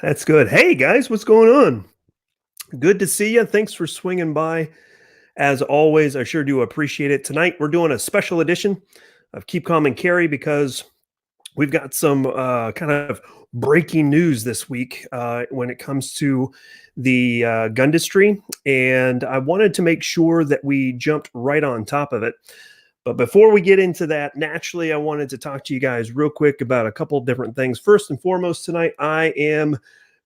That's good. Hey guys, what's going on? Good to see you. Thanks for swinging by. As always, I sure do appreciate it. Tonight we're doing a special edition of Keep Calm and Carry because we've got some kind of breaking news this week when it comes to the gun industry, and I wanted to make sure that we jumped right on top of it. But before we get into that, naturally, I wanted to talk to you guys real quick about a couple of different things. First and foremost, tonight I am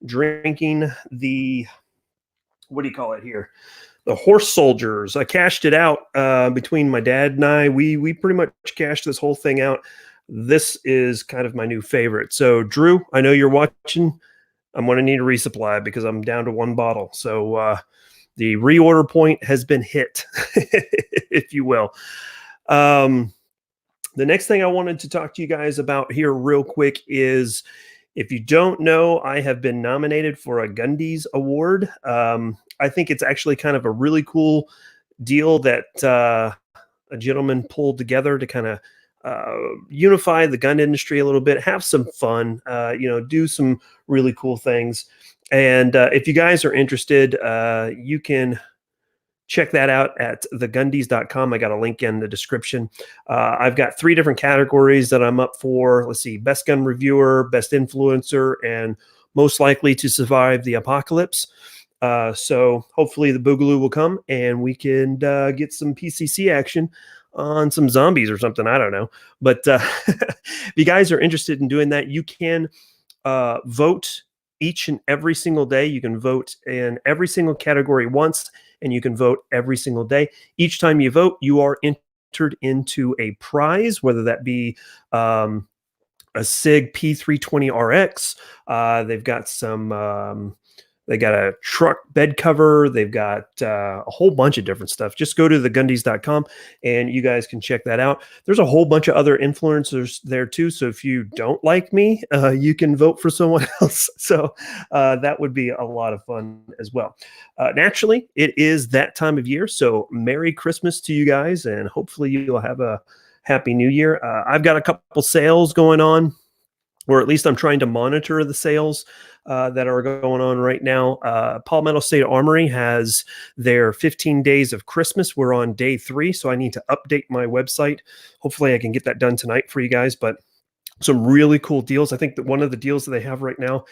drinking the, what do you call it here? The Horse Soldiers. I cashed it out between my dad and I. We pretty much cashed this whole thing out. This is kind of my new favorite. So Drew, I know you're watching. I'm going to need a resupply because I'm down to one bottle. So the reorder point has been hit, if you will. The next thing I wanted to talk to you guys about here real quick is, if you don't know, I have been nominated for a GUNDIES award. I think it's actually kind of a really cool deal that a gentleman pulled together to kind of unify the gun industry a little bit, have some fun, do some really cool things. And if you guys are interested, you can check that out at thegundies.com. I got a link in the description. I've got 3 different categories that I'm up for. Let's see, best gun reviewer, best influencer, and most likely to survive the apocalypse. So hopefully the Boogaloo will come and we can get some PCC action on some zombies or something. I don't know. But if you guys are interested in doing that, you can vote each and every single day. You can vote in every single category once, and you can vote every single day. Each time you vote, you are entered into a prize, whether that be a SIG P320RX. They've got some, they got a truck bed cover. They've got a whole bunch of different stuff. Just go to thegundies.com and you guys can check that out. There's a whole bunch of other influencers there too. So if you don't like me, you can vote for someone else. So that would be a lot of fun as well. Naturally, it is that time of year. So Merry Christmas to you guys, and hopefully you'll have a Happy New Year. I've got a couple sales going on, or at least I'm trying to monitor the sales that are going on right now. Palmetto State Armory has their 15 days of Christmas. We're on day 3, so I need to update my website. Hopefully I can get that done tonight for you guys, but some really cool deals. I think that one of the deals that they have right now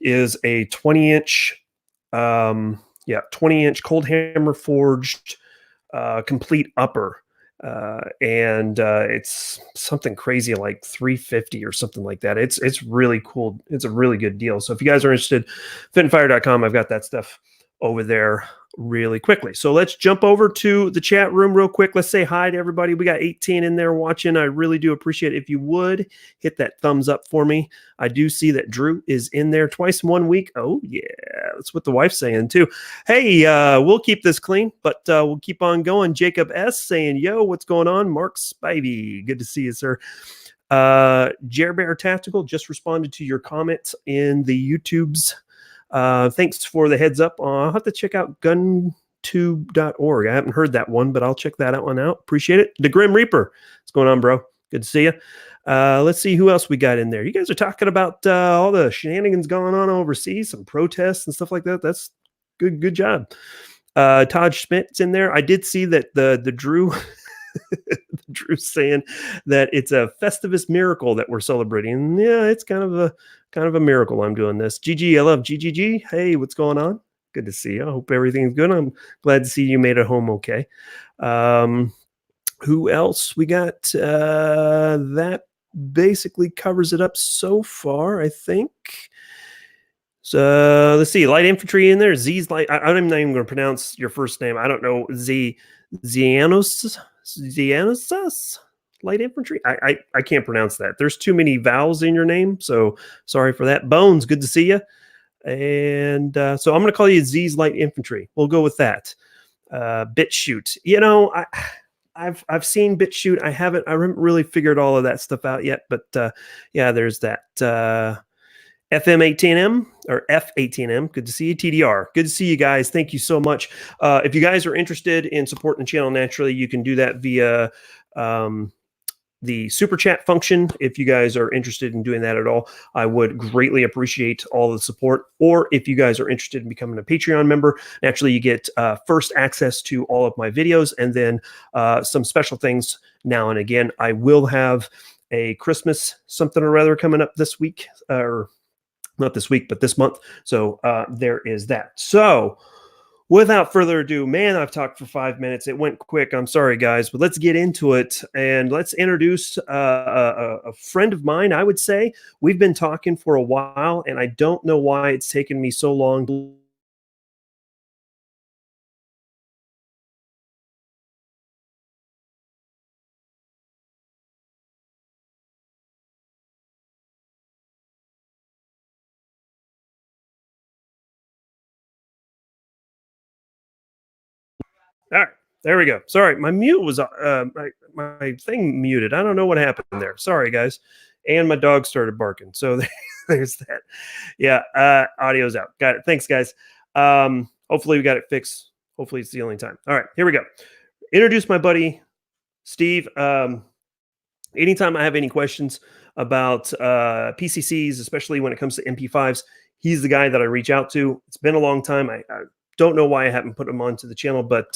is a 20-inch, 20-inch cold hammer forged complete upper. And it's something crazy like $350 or something like that. It's really cool. It's a really good deal. So if you guys are interested, fitandfire.com, I've got that stuff over there really quickly. So let's jump over to the chat room real quick. Let's say hi to everybody. We got 18 in there watching. I really do appreciate it. If you would hit that thumbs up for me. I do see that Drew is in there twice in 1 week. Oh yeah, that's what the wife's saying too. Hey, we'll keep this clean, but we'll keep on going. Jacob S saying, yo, what's going on? Mark Spivey, good to see you, sir. Jer Bear Tactical just responded to your comment in the YouTubes. Thanks for the heads up. I'll have to check out guntube.org. I haven't heard that one, but I'll check that one out. Appreciate it. The Grim Reaper. What's going on, bro? Good to see you. Let's see who else we got in there. You guys are talking about all the shenanigans going on overseas, some protests and stuff like that. That's good. Good job. Todd Schmidt's in there. I did see that the Drew Drew's saying that it's a Festivus miracle that we're celebrating. Yeah, it's kind of a miracle I'm doing this. GG, I love GGG. Hey, what's going on? Good to see you. I hope everything's good. I'm glad to see you made it home okay. Who else? We got that basically covers it up so far, I think. So let's see. Light infantry in there. Z's light. I'm not even going to pronounce your first name. I don't know. Zianos light infantry. I can't pronounce that. There's too many vowels in your name, so sorry for that. Bones, good to see you. And so I'm going to call you Z's light infantry. We'll go with that. BitChute. You know, I've seen BitChute. I haven't really figured all of that stuff out yet. But yeah, there's that. FM18M or F18M. Good to see you. TDR. Good to see you guys. Thank you so much. If you guys are interested in supporting the channel, naturally, you can do that via the super chat function. If you guys are interested in doing that at all, I would greatly appreciate all the support. Or if you guys are interested in becoming a Patreon member, actually you get first access to all of my videos, and then some special things now and again. I will have a Christmas something or other coming up this week, or not this week, but this month. So there is that. So without further ado, man, I've talked for 5 minutes. It went quick. I'm sorry, guys, but let's get into it. And let's introduce a friend of mine, I would say. We've been talking for a while, and I don't know why it's taken me so long. All right, there we go. Sorry, my mute was my thing muted. I don't know what happened there. Sorry, guys. And my dog started barking. So there's that. Yeah, audio's out. Got it. Thanks, guys. Hopefully we got it fixed. Hopefully it's the only time. All right, here we go. Introduce my buddy Steve. Anytime I have any questions about PCCs, especially when it comes to MP5s, he's the guy that I reach out to. It's been a long time. I don't know why I haven't put him onto the channel, but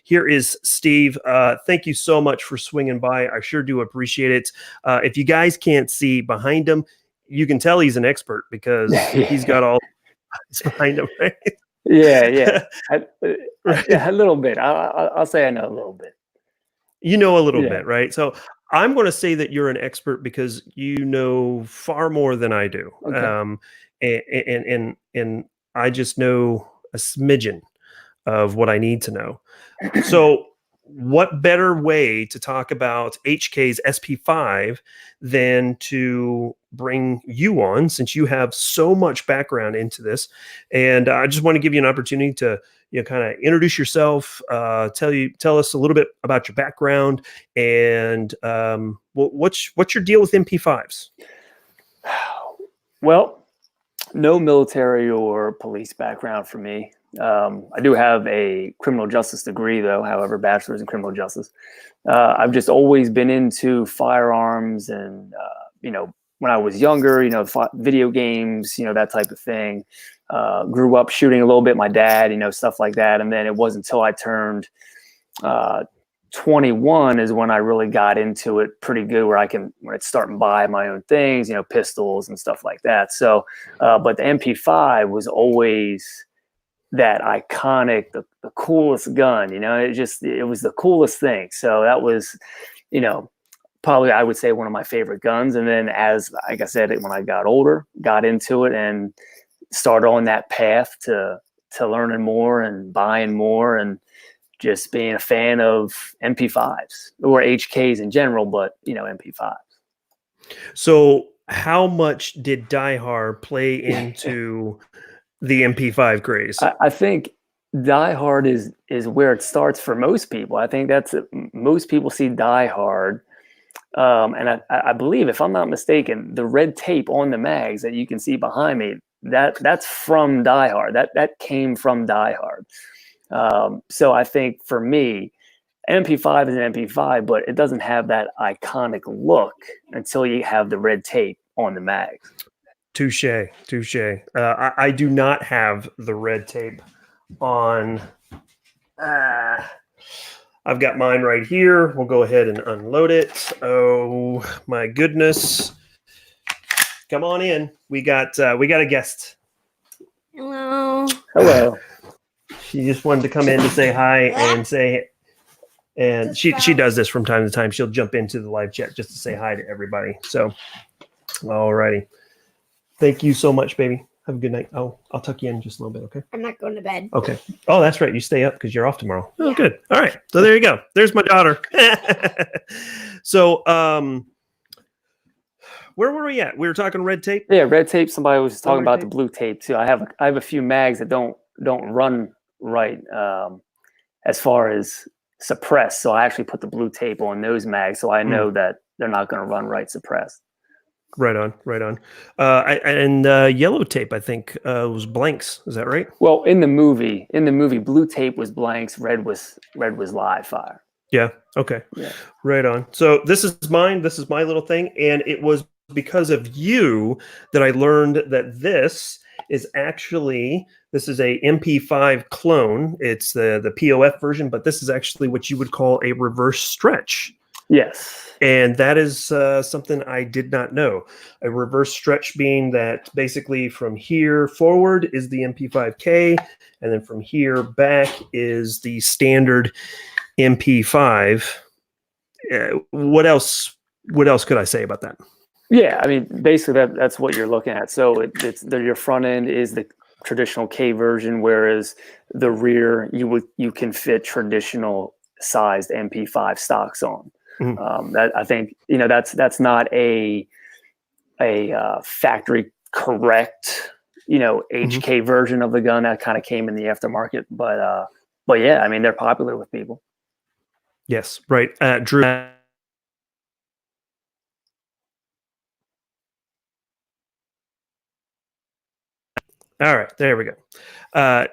here is Steve. Thank you so much for swinging by. I sure do appreciate it. If you guys can't see behind him, you can tell he's an expert because he's got all behind him, right? Yeah. A little bit. I'll say I know a little bit. You know a little bit, right? So I'm going to say that you're an expert because you know far more than I do. Okay. And I just know a smidgen of what I need to know. So what better way to talk about HK's SP-5 than to bring you on, since you have so much background into this. And I just want to give you an opportunity to kind of introduce yourself, tell us a little bit about your background, and what's your deal with MP5s? Well, no military or police background for me. I do have a criminal justice degree, though, however, bachelor's in criminal justice. I've just always been into firearms and, when I was younger, video games, that type of thing. Grew up shooting a little bit, my dad, stuff like that. And then it wasn't until I turned 21 is when I really got into it pretty good, where I can start and buy my own things, pistols and stuff like that. So, but the MP5 was always that iconic, the coolest gun, it was the coolest thing. So that was, probably I would say one of my favorite guns. And then like I said, when I got older, got into it and started on that path to learning more and buying more and just being a fan of MP5s or HKs in general, but MP5s. So how much did Die Hard play into the MP5 craze? I think Die Hard is where it starts for most people. I think most people see Die Hard. And I believe, if I'm not mistaken, the red tape on the mags that you can see behind me, that's from Die Hard. That came from Die Hard. So I think for me, MP5 is an MP5, but it doesn't have that iconic look until you have the red tape on the mags. Touche. I do not have the red tape on. I've got mine right here. We'll go ahead and unload it. Oh my goodness! Come on in. We got a guest. Hello. She just wanted to come in to say hi and say, and she does this from time to time. She'll jump into the live chat just to say hi to everybody. So, all righty. Thank you so much, baby. Have a good night. I'll tuck you in just a little bit, okay? I'm not going to bed. Okay. Oh, that's right. You stay up because you're off tomorrow. Oh, good. All right. So there you go. There's my daughter. So, where were we at? We were talking red tape. Yeah, red tape. Somebody was talking about the blue tape too. I have a few mags that don't run right as far as suppressed. So I actually put the blue tape on those mags, so I know that they're not going to run right suppressed. Right on. And yellow tape, I think, was blanks. Is that right? Well, in the movie, blue tape was blanks. Red was live fire. Yeah. Okay. Yeah. Right on. So this is mine. This is my little thing, and it was because of you that I learned that this is actually this is a MP5 clone. It's the POF version, but this is actually what you would call a reverse stretch. Yes. And that is something I did not know. A reverse stretch being that basically from here forward is the MP5K, and then from here back is the standard MP5. What else? What else could I say about that? Yeah, I mean, basically that's what you're looking at. So your front end is the traditional K version, whereas the rear you can fit traditional sized MP5 stocks on. Mhm. That I think that's not a factory correct Mhm. HK version of the gun that kind of came in the aftermarket, but yeah, I mean they're popular with people. Yes, right. Drew. All right, there we go.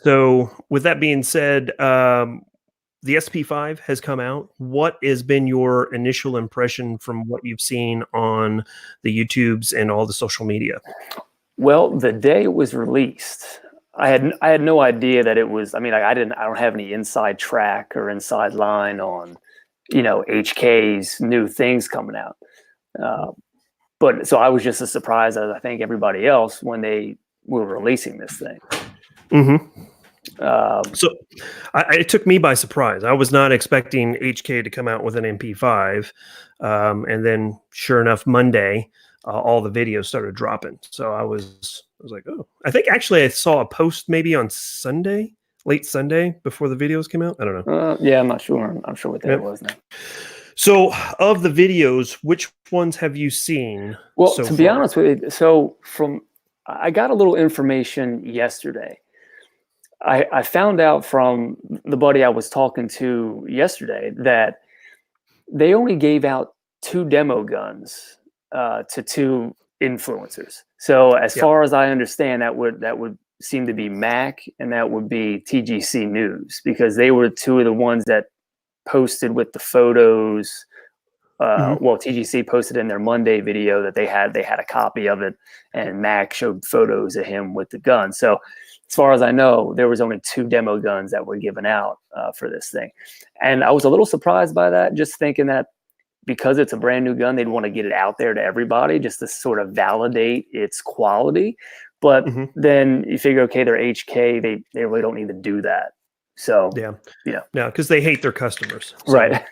So, with that being said, the SP-5 has come out. What has been your initial impression from what you've seen on the YouTubes and all the social media? Well, the day it was released, I had no idea that it was. I mean, I don't have any inside track or inside line on, HK's new things coming out. Uh, but so I was just as surprised as I think everybody else when they were releasing this thing. Mm-hmm. Um, So, it took me by surprise. I was not expecting HK to come out with an MP5, and then sure enough, Monday, all the videos started dropping. So I was like, oh, I think actually I saw a post maybe on Sunday, late Sunday, before the videos came out. I don't know. yeah, I'm not sure. I'm sure what day it Yep. was now. So, of the videos, which ones have you seen Well, so to be far? honest with you, so I got a little information yesterday. I found out from the buddy I was talking to yesterday that they only gave out 2 demo guns to 2 influencers. So as Yeah. far as I understand, that would seem to be Mac and that would be TGC News, because they were 2 of the ones that posted with the photos. Hmm. Well, TGC posted in their Monday video that they had a copy of it, and Mac showed photos of him with the gun. So, as far as I know, there was only 2 demo guns that were given out for this thing, and I was a little surprised by that, just thinking that because it's a brand new gun, they'd want to get it out there to everybody just to sort of validate its quality. But Hmm. then you figure, okay, they're HK, they really don't need to do that. So, Yeah. yeah, No, because they hate their customers. So right.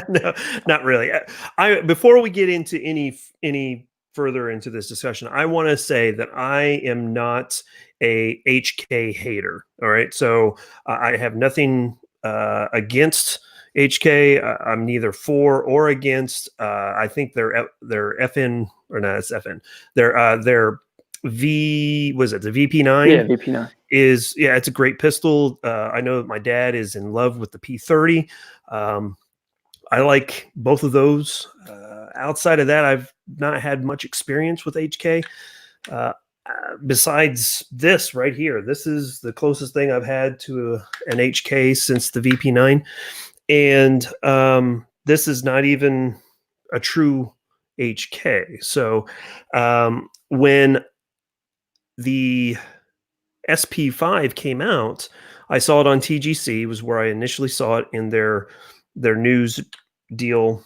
no, not really. I before we get into any further into this discussion, I want to say that I am not a HK hater. All right, so I have nothing against HK. I'm neither for or against. I think their FN or not, it's FN. Their V was it the Yeah, VP9 VP9. is yeah, it's a great pistol. I know that my dad is in love with the P30. Um, I like both of those. Outside of that, I've not had much experience with HK. Uh, Besides this right here, this is the closest thing I've had to an HK since the VP9, and this is not even a true HK. So when the SP-5 came out, I saw it on TGC, was where I initially saw it in their news deal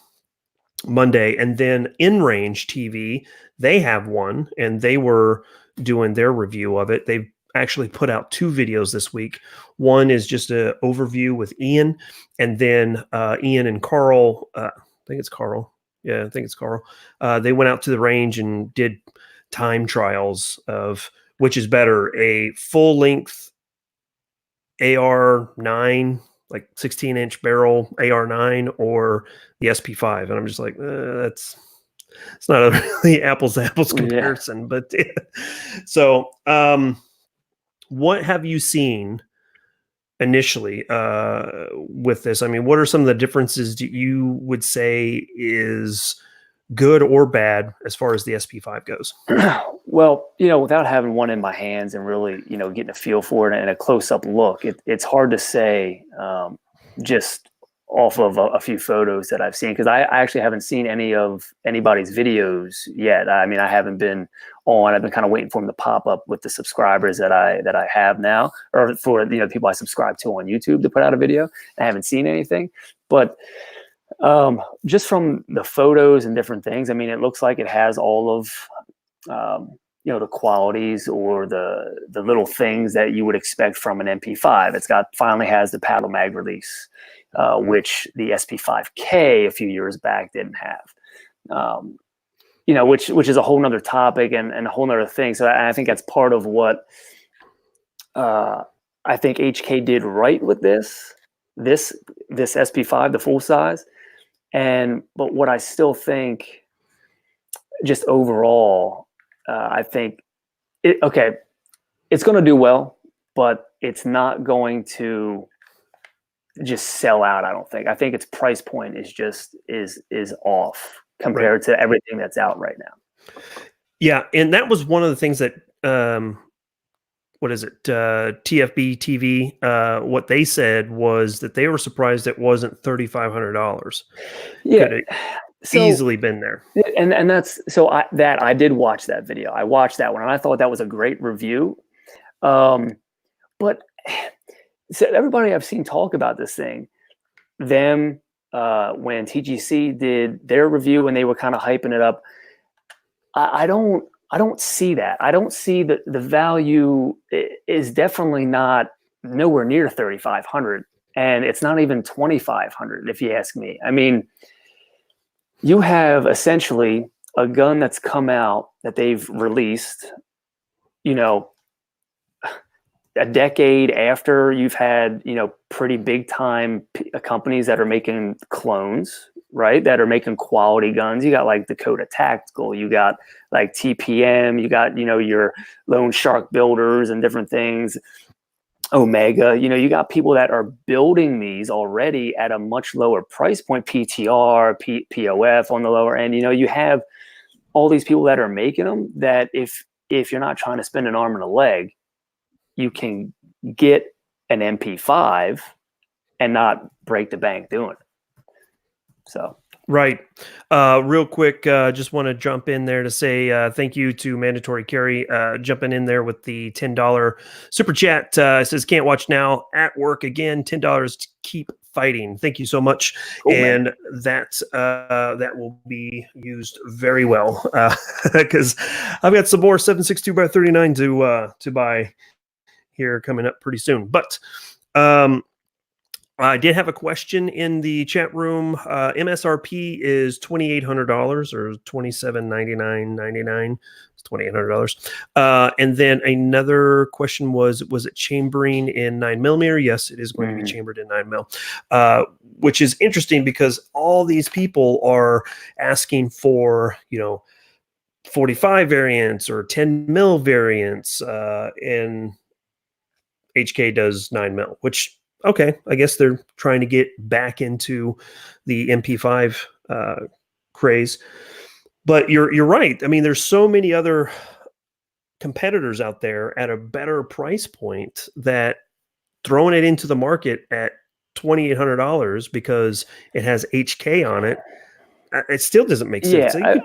Monday, and then In Range TV, they have one, and they were doing their review of it. They've actually put out 2 videos this week. One is just an overview with Ian, and then Ian and Carl. I think it's Carl. Yeah, I think it's Carl. They went out to the range and did time trials of which is better, a full length AR9, like 16-inch barrel AR9, or the SP-5. And I'm just like, that's it's not a really apples to apples Yeah. comparison. But so, what have you seen initially with this? I mean, what are some of the differences that you would say is good or bad as far as the SP-5 goes? Well, without having one in my hands and really, getting a feel for it and a close up look, it's hard to say just off of a few photos that I've seen, because I actually haven't seen anybody's videos yet. I mean, I haven't been on. I've been kind of waiting for them to pop up with the subscribers that I have now, or for, you know, people I subscribe to on YouTube to put out a video. I haven't seen anything, but just from the photos and different things, I mean, it looks like it has all of you know, the qualities or the little things that you would expect from an MP5. It's finally has the paddle mag release, which the SP-5K a few years back didn't have. You know, which is a whole nother topic and a whole nother thing. So I think that's part of what I think HK did right with this SP5, the full size. But what I still think, just overall, I think it's going to do well, but it's not going to just sell out. I don't think. I think its price point is off compared to everything that's out right now. Yeah, and that was one of the things that what is it? TFB TV. What they said was that they were surprised it wasn't $3,500. Yeah. Could easily been there. And that's so I did watch that video. I watched that one and I thought that was a great review. But so everybody I've seen talk about this thing, when TGC did their review and they were kind of hyping it up, I don't see that. I don't see the value is definitely not nowhere near 3,500, and it's not even 2,500 if you ask me. I mean, you have essentially a gun that's come out that they've released, you know, a decade after you've had, you know, pretty big time companies that are making clones, right? That are making quality guns. You got like Dakota Tactical, you got like TPM, you got, you know, your Lone Shark builders and different things. Omega, you know, you got people that are building these already at a much lower price point, PTR, POF on the lower end. You know, you have all these people that are making them that if you're not trying to spend an arm and a leg, you can get an MP5 and not break the bank doing it. So. Right. Real quick, just want to jump in there to say thank you to Mandatory Carry jumping in there with the $10 super chat. It says, can't watch now, at work again, $10 to keep fighting. Thank you so much. Cool, and man. That will be used very well because I've got some more 7.62x39 to buy here coming up pretty soon. But I did have a question in the chat room. MSRP is $2,800 or $2,799.99. It's $2,800. And then another question was it chambering in 9mm? Yes, it is going to be chambered in 9mm, which is interesting because all these people are asking for, you know, 45 variants or 10mm variants, and HK does 9mm, which, okay, I guess they're trying to get back into the MP5 craze. But you're right. I mean, there's so many other competitors out there at a better price point that throwing it into the market at $2,800 because it has HK on it, it still doesn't make sense. Yeah,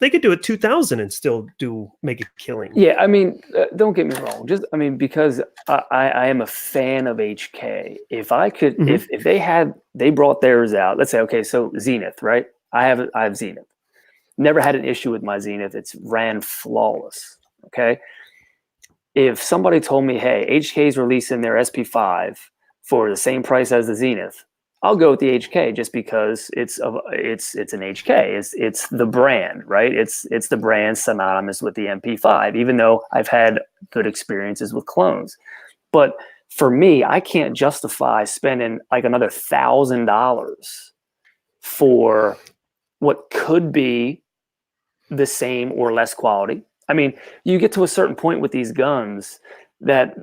they could do it 2,000 and still make a killing. Yeah, I mean, don't get me wrong. Because I am a fan of HK. If I could, if they brought theirs out, let's say, okay, so Zenith, right? I have Zenith. Never had an issue with my Zenith. It's ran flawless. Okay. If somebody told me, hey, HK is releasing their SP5 for the same price as the Zenith, I'll go with the HK just because it's an HK. It's the brand, right? It's the brand synonymous with the MP5, even though I've had good experiences with clones. But for me, I can't justify spending like another $1,000 for what could be the same or less quality. I mean, you get to a certain point with these guns that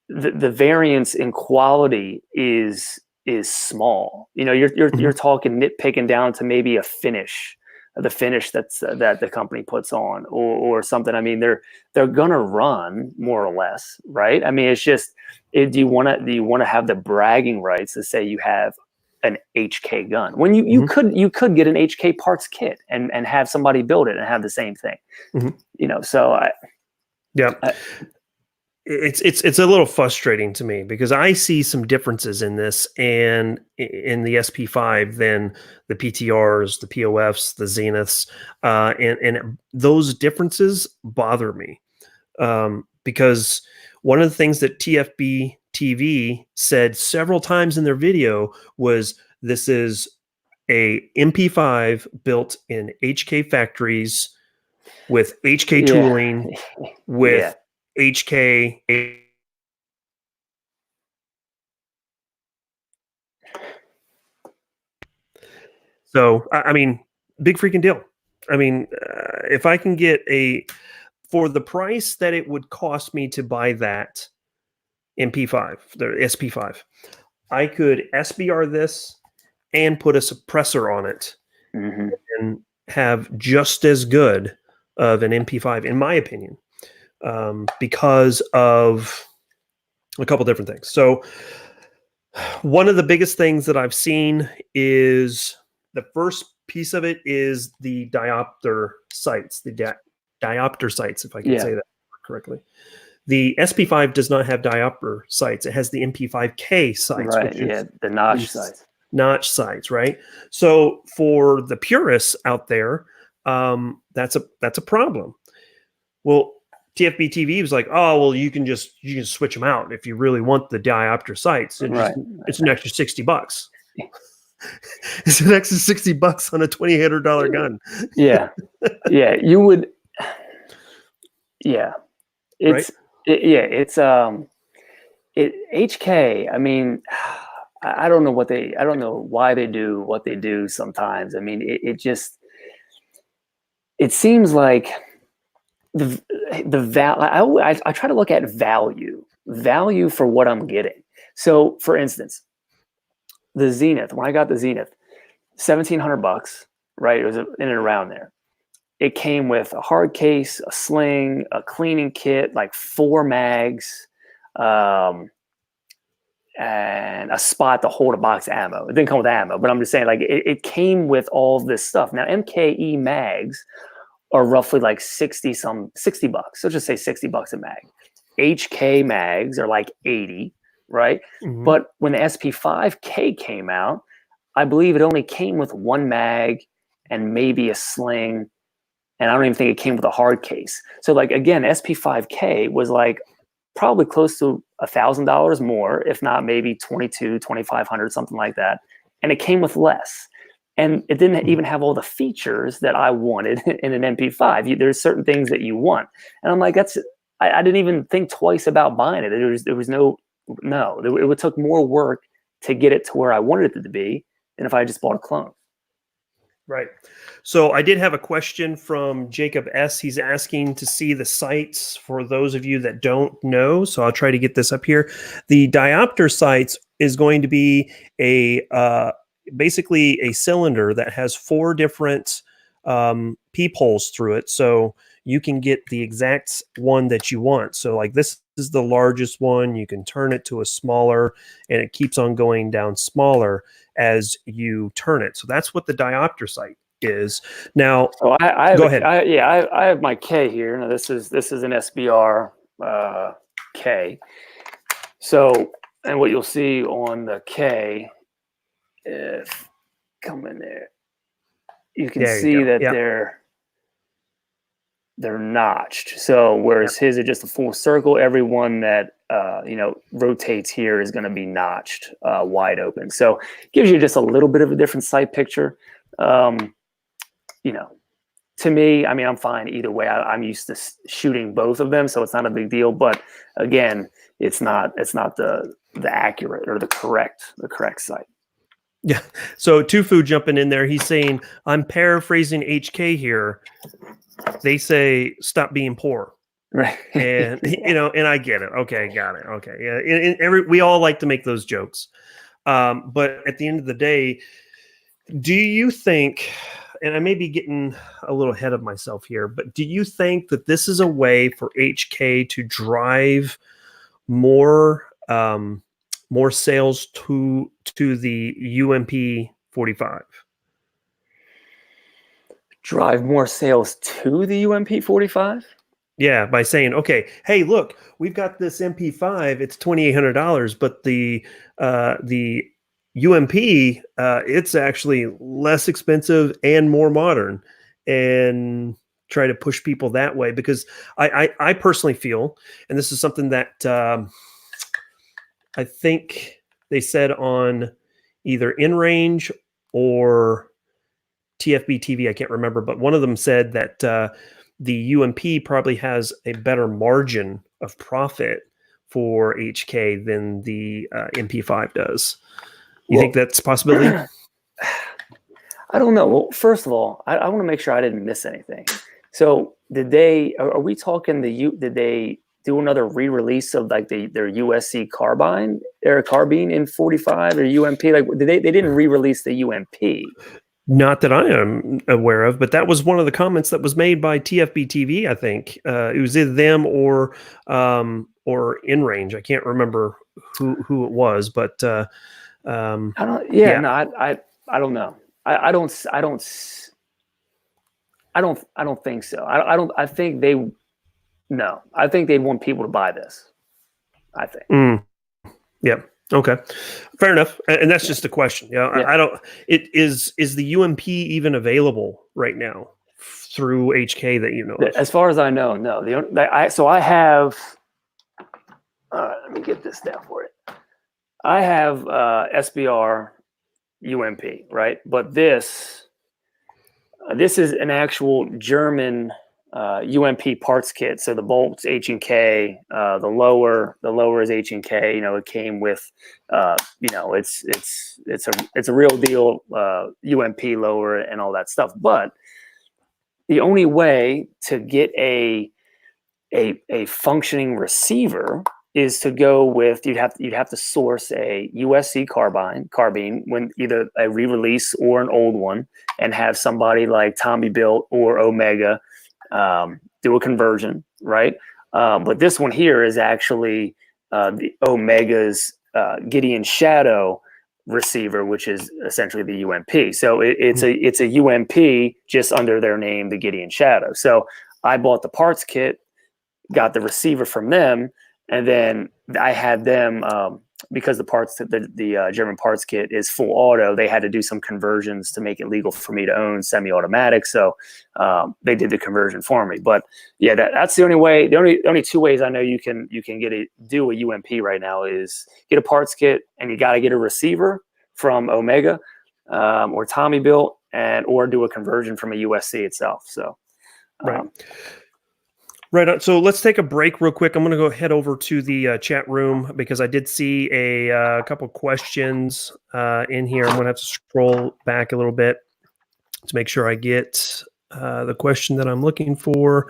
the variance in quality is small. You know, you're talking nitpicking down to maybe a finish, the finish that the company puts on or something. I mean, they're gonna run more or less, right? I mean, it's just, do you want to have the bragging rights to say you have an HK gun when you could get an HK parts kit and have somebody build it and have the same thing. So it's a little frustrating to me because I see some differences in this and in the SP-5 than the PTRs, the POFs, the Zeniths, and those differences bother me because one of the things that TFB TV said several times in their video was this is a MP5 built in HK factories with HK tooling with HK. So, I mean, big freaking deal. I mean, if I can get for the price that it would cost me to buy that MP5, the SP-5, I could SBR this and put a suppressor on it and have just as good of an MP5, in my opinion, because of a couple different things. So one of the biggest things that I've seen is the first piece of it is the diopter sights, diopter sights, if I can say that correctly. The SP-5 does not have diopter sights. It has the MP5K sights. Right, the notch sights. Notch sights, right? So for the purists out there, that's a problem. Well, TFB TV was like, oh, well, you can switch them out if you really want the diopter sights. It's an extra $60. It's an extra $60 on a $2,800 gun. You would. It's HK. I mean, I don't know why they do what they do sometimes. I mean, it seems like I try to look at value for what I'm getting. So for instance, the Zenith, when I got the Zenith, $1,700, right? It was in and around there. It came with a hard case, a sling, a cleaning kit, like 4 mags, and a spot to hold a box of ammo. It didn't come with ammo, but I'm just saying, like, it came with all this stuff. Now, MKE mags are roughly like $60. So just say $60 a mag. HK mags are like 80, right? But when the SP-5K came out, I believe it only came with 1 mag and maybe a sling. And I don't even think it came with a hard case. So like, again, SP-5K was like probably close to $1,000 more, if not maybe $2,500, something like that. And it came with less. And it didn't even have all the features that I wanted in an MP5. There's certain things that you want. And I'm like, I didn't even think twice about buying it. It would took more work to get it to where I wanted it to be than if I just bought a clone. Right. So I did have a question from Jacob S. He's asking to see the sights for those of you that don't know. So I'll try to get this up here. The diopter sights is going to be basically a cylinder that has 4 different peepholes through it. So you can get the exact one that you want. So like this is the largest one. You can turn it to a smaller and it keeps on going down smaller as you turn it. So that's what the diopter sight is. Now, go ahead. I have my K here. Now this is an SBR K. So, and what you'll see on the K, if come in there, you can see that they're notched. So whereas his are just a full circle, every one that rotates here is going to be notched wide open. So it gives you just a little bit of a different sight picture. To me, I mean, I'm fine either way. I'm used to shooting both of them, so it's not a big deal. But again, it's not the accurate or the correct sight. Yeah. So Tufu jumping in there, he's saying, I'm paraphrasing HK here. They say, stop being poor. Right. And, and I get it. Okay. Got it. Okay. Yeah. We all like to make those jokes. But at the end of the day, do you think, and I may be getting a little ahead of myself here, but do you think that this is a way for HK to drive more more sales to the UMP-45? Drive more sales to the UMP-45? Yeah, by saying, okay, hey, look, we've got this MP5. It's $2,800, but the UMP, it's actually less expensive and more modern, and try to push people that way. Because I personally feel, and this is something that I think they said on either In Range or TFB TV, I can't remember, but one of them said that the UMP probably has a better margin of profit for HK than the MP5 does. You think that's a possibility? I don't know. Well, first of all, I want to make sure I didn't miss anything. So are we talking did they do another re-release of like their USC carbine in 45 or UMP? Like they didn't re-release the UMP. Not that I am aware of, but that was one of the comments that was made by TFB TV. I think it was either them or In Range. I can't remember who it was, but I don't. Yeah, no, I don't know. I don't think so. I think they. No, I think they want people to buy this. I think. Yeah. Okay. Fair enough. And that's just a question. Yeah. I don't. It is the UMP even available right now through HK that you know of? As far as I know, no. I have. Let me get this down for it. I have SBR UMP, right? But this is an actual German UMP parts kit. So the bolts H&K, the lower is H&K. You know, it came with, you know, it's a real deal UMP lower and all that stuff. But the only way to get a functioning receiver is to go with you'd have to source a USC carbine when either a re-release or an old one, and have somebody like Tommy Built or Omega do a conversion, right? But this one here is actually the Omega's Gideon Shadow receiver, which is essentially the UMP. So it's a UMP just under their name, the Gideon Shadow. So I bought the parts kit, got the receiver from them, and then I had them because the German parts kit is full auto. They had to do some conversions to make it legal for me to own semi-automatic. So they did the conversion for me. But yeah, that's the only way. The only two ways I know you can do a UMP right now is get a parts kit, and you got to get a receiver from Omega or Tommy Built, or do a conversion from a USC itself. So right. Right on. So let's take a break real quick. I'm going to go head over to the chat room because I did see a couple questions in here. I'm going to have to scroll back a little bit to make sure I get the question that I'm looking for.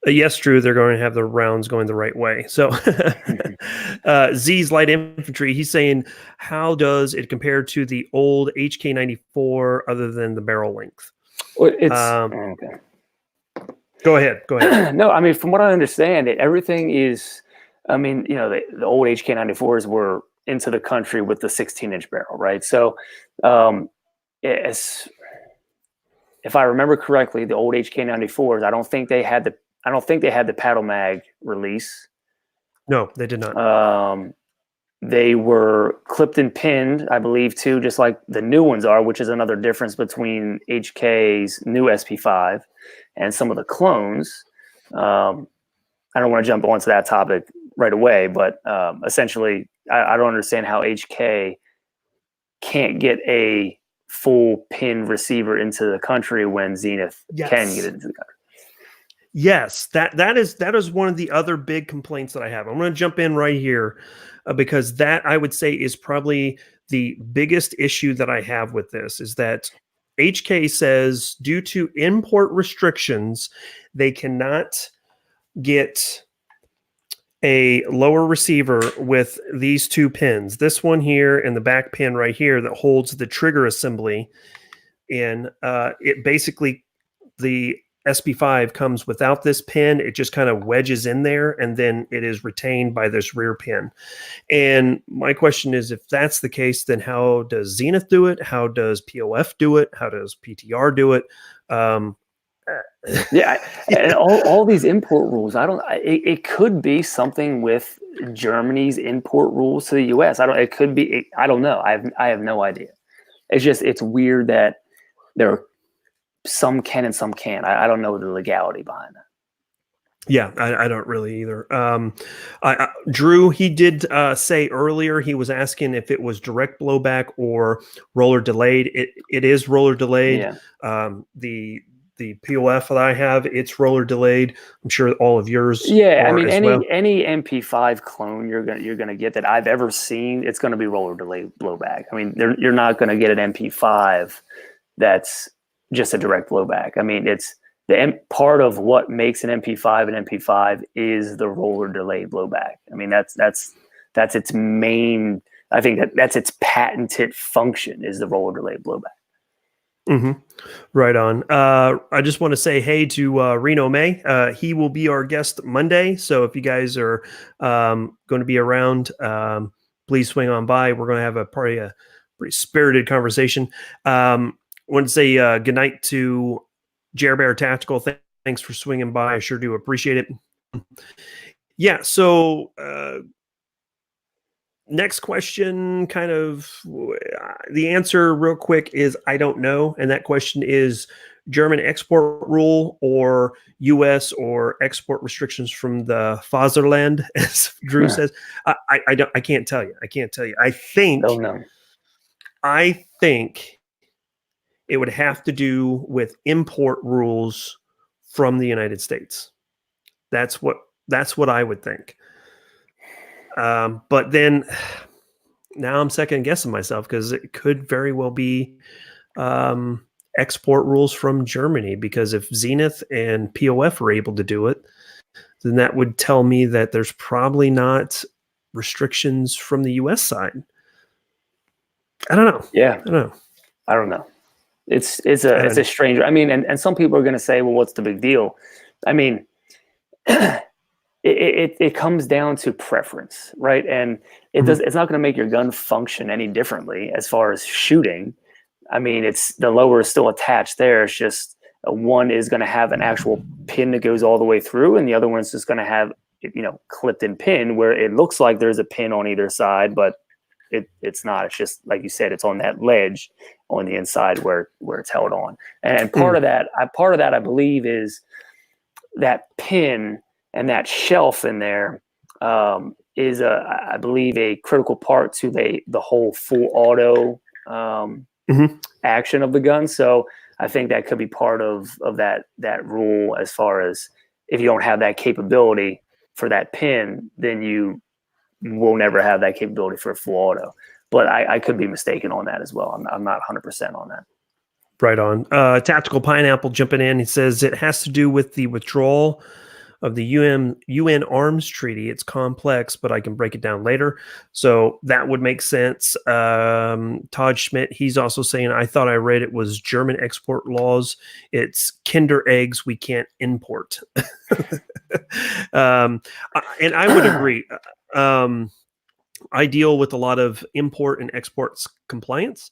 Yes, Drew, they're going to have the rounds going the right way. So Z's Light Infantry, he's saying, how does it compare to the old HK94 other than the barrel length? Well, okay. Go ahead. No, I mean, from what I understand, everything is, I mean, you know, the old HK94s were into the country with the 16-inch barrel, right? So if I remember correctly, the old HK94s, I don't think they had the paddle mag release. No, they did not. They were clipped and pinned, I believe, too, just like the new ones are, which is another difference between HK's new SP5 and some of the clones. I don't want to jump onto that topic right away, but essentially, I don't understand how HK can't get a full pin receiver into the country when Zenith can get it into the country. Yes, that is one of the other big complaints that I have. I'm going to jump in right here because that, I would say, is probably the biggest issue that I have with this, is that HK says due to import restrictions, they cannot get a lower receiver with these two pins. This one here and the back pin right here that holds the trigger assembly in. It basically, the SP-5 comes without this pin. It just kind of wedges in there, and then it is retained by this rear pin. And my question is, if that's the case, then how does Zenith do it? How does POF do it? How does PTR do it? Yeah, and all these import rules. It could be something with Germany's import rules to the U.S. It could be. I don't know. I have no idea. It's weird that there are some can and some can't. I don't know the legality behind that. Yeah, I don't really either. Drew, he did say earlier, he was asking if it was direct blowback or roller delayed. It is roller delayed. Yeah. The POF that I have, it's roller delayed. I'm sure all of yours. Yeah, I mean, any MP5 clone you're gonna get that I've ever seen, it's gonna be roller delayed blowback. I mean, you're not gonna get an MP5 that's just a direct blowback. I mean, it's part of what makes an MP5 an MP5 is the roller delayed blowback. I mean, that's its main. I think that's its patented function is the roller delayed blowback. Mm-hmm. Right on. I just want to say hey to Reno May. He will be our guest Monday. So if you guys are going to be around, please swing on by. We're going to have probably a pretty spirited conversation. I want to say good night to Jer Bear Tactical. Thanks for swinging by. I sure do appreciate it. Yeah. So next question, kind of the answer real quick is I don't know. And that question is German export rule or US or export restrictions from the Fatherland, as Drew says. I can't tell you. I think it would have to do with import rules from the United States. That's what I would think. But then now I'm second guessing myself because it could very well be export rules from Germany, because if Zenith and POF are able to do it, then that would tell me that there's probably not restrictions from the US side. I don't know. Yeah. I don't know. It's a stranger. I mean, and some people are going to say, well, what's the big deal? I mean, it comes down to preference, right? And it's not going to make your gun function any differently as far as shooting. I mean, the lower is still attached there. It's just one is going to have an actual pin that goes all the way through, and the other one's just going to have, clipped in pin where it looks like there's a pin on either side, but it's not. It's just, like you said, it's on that ledge on the inside where it's held on. And part of that, I believe, is that pin and that shelf in there is I believe a critical part to the whole full auto action of the gun. So I think that could be part of that rule, as far as if you don't have that capability for that pin, then you will never have that capability for a full auto. But I could be mistaken on that as well. I'm not 100% on that. Right on. Tactical Pineapple jumping in. He says it has to do with the withdrawal of the UN Arms Treaty. It's complex, but I can break it down later. So that would make sense. Todd Schmidt, he's also saying, I thought I read it was German export laws. It's Kinder eggs we can't import. And I would agree. I deal with a lot of import and exports compliance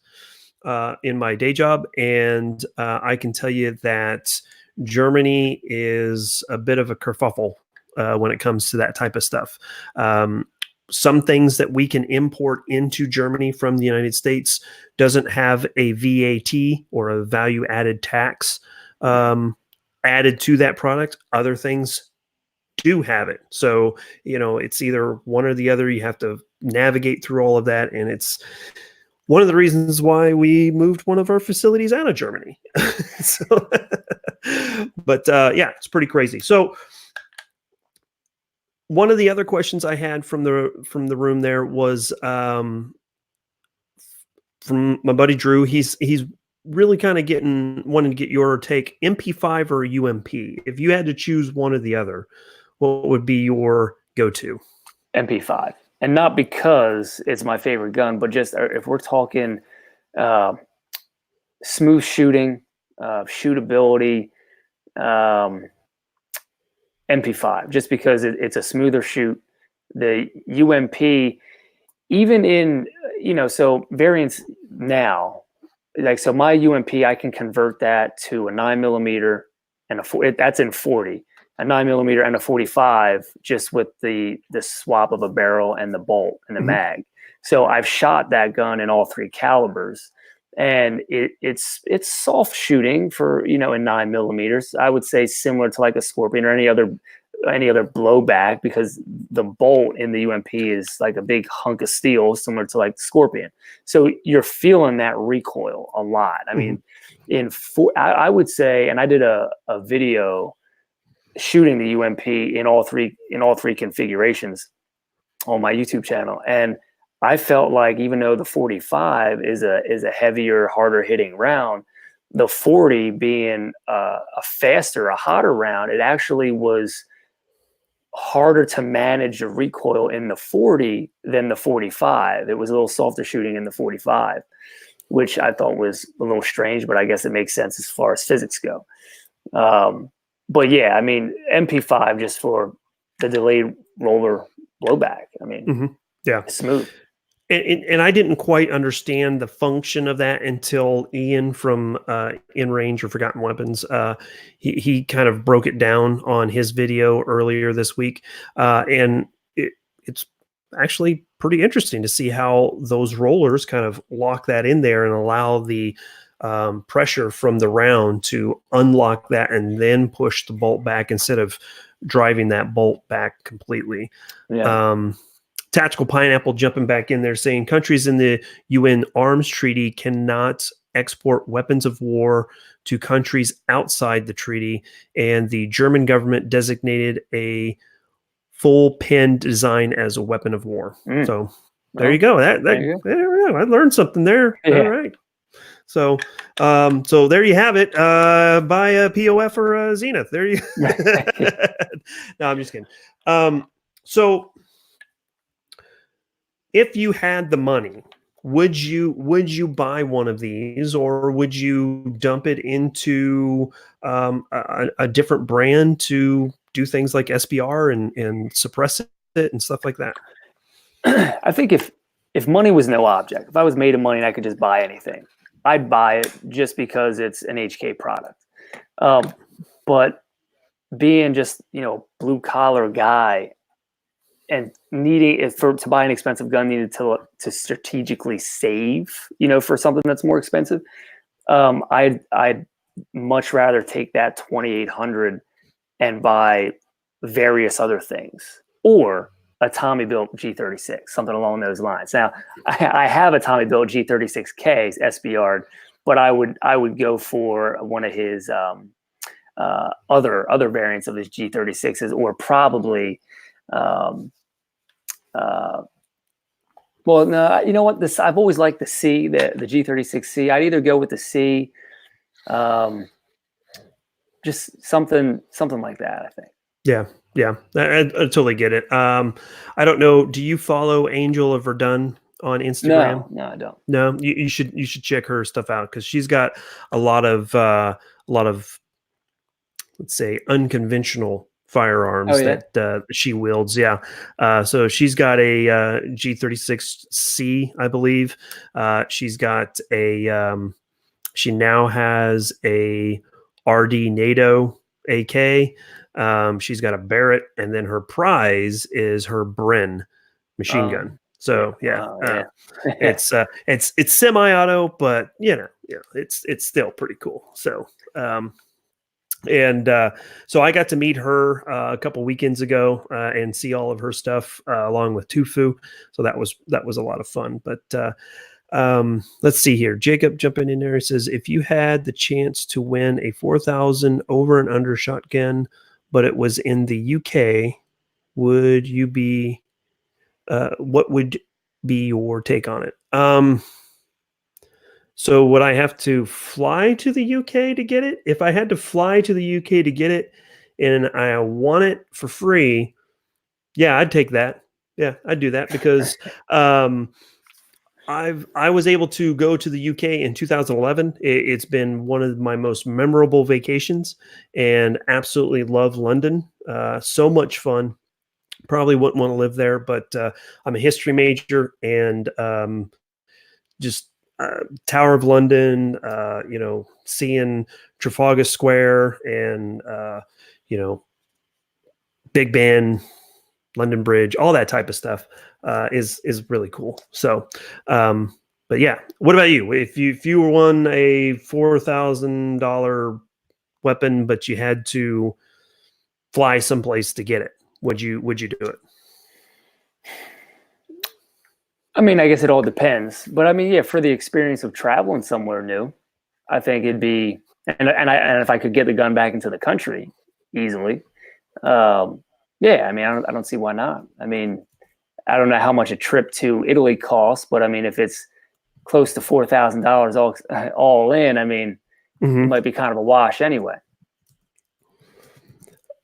in my day job, and I can tell you that Germany is a bit of a kerfuffle when it comes to that type of stuff. Some things that we can import into Germany from the United States doesn't have a VAT or a value added tax added to that product. Other things do have it. So, it's either one or the other. You have to navigate through all of that. And it's one of the reasons why we moved one of our facilities out of Germany. But yeah, it's pretty crazy. So one of the other questions I had from the room there was from my buddy Drew. He's really kind of wanting to get your take. MP5 or UMP? If you had to choose one or the other, what would be your go-to? MP5. And not because it's my favorite gun, but just if we're talking smooth shooting, shootability, MP5, just because it's a smoother shoot. The UMP, even in, so variants now, like, so my UMP, I can convert that to a 9mm and that's in 40, a 9mm and a 45, just with the swap of a barrel and the bolt and the mag. So I've shot that gun in all 3 calibers, and it's soft shooting for, in 9mm. I would say similar to like a Scorpion or any other blowback, because the bolt in the UMP is like a big hunk of steel, similar to like the Scorpion. So you're feeling that recoil a lot. I mean, I would say, and I did a video shooting the UMP in all three configurations on my YouTube channel, and I felt like, even though the 45 is a heavier, harder hitting round, the 40 being a faster, a hotter round, it actually was harder to manage the recoil in the 40 than the 45. It was a little softer shooting in the 45, which I thought was a little strange, but I guess it makes sense as far as physics go. But yeah, I mean, MP5, just for the delayed roller blowback, I mean, yeah, it's smooth. And I didn't quite understand the function of that until Ian from In Range or Forgotten Weapons, he kind of broke it down on his video earlier this week, and it's actually pretty interesting to see how those rollers kind of lock that in there and allow the pressure from the round to unlock that and then push the bolt back instead of driving that bolt back completely. Yeah. Tactical Pineapple jumping back in there saying countries in the UN Arms Treaty cannot export weapons of war to countries outside the treaty, and the German government designated a full pen design as a weapon of war. So there you go. There you go. I learned something there. Yeah. All right. So, so there you have it. Buy a POF or a Zenith. There you. No, I'm just kidding. So, if you had the money, would you buy one of these, or would you dump it into a different brand to do things like SBR and suppress it and stuff like that? I think if money was no object, if I was made of money and I could just buy anything, I'd buy it just because it's an HK product. But being just, blue collar guy, and needing it to buy an expensive gun, needed to strategically save, for something that's more expensive. I'd much rather take that 2,800 and buy various other things, or a Tommy built G36, something along those lines. Now, I have a Tommy built G36K SBR, but I would go for one of his other variants of his G36s, or probably. Well, no, you know what? I've always liked the C, the G36C. I'd either go with the C, just something like that, I think. Yeah, I totally get it. I don't know. Do you follow Angel of Verdun on Instagram? No, I don't. No, you should check her stuff out, because she's got a lot of let's say unconventional firearms that she wields. Yeah. So she's got a G36C, I believe. She's got she now has a RD NATO AK. She's got a Barrett, and then her prize is her Bren machine gun. So it's semi-auto, but it's still pretty cool. So so I got to meet her a couple weekends ago and see all of her stuff along with Tufu. So that was a lot of fun. But let's see here. Jacob jumping in there, he says, if you had the chance to win a 4,000 over and under shotgun, but it was in the UK, would you be? What would be your take on it? So would I have to fly to the UK to get it? If I had to fly to the UK to get it and I want it for free, yeah, I'd take that. Yeah, I'd do that, because I was able to go to the UK in 2011. It's been one of my most memorable vacations, and absolutely love London. So much fun. Probably wouldn't want to live there, but I'm a history major, and just Tower of London, seeing Trafalgar Square, and Big Ben, London Bridge, all that type of stuff is really cool. So, but yeah, what about you? If you won a $4,000 weapon, but you had to fly someplace to get it, would you do it? I mean, I guess it all depends, but I mean, yeah, for the experience of traveling somewhere new, I think it'd be, and if I could get the gun back into the country easily, um, yeah, I mean, I don't see why not. I mean, I don't know how much a trip to Italy costs, but I mean, if it's close to $4,000 all in, I mean, it Mm-hmm. might be kind of a wash anyway.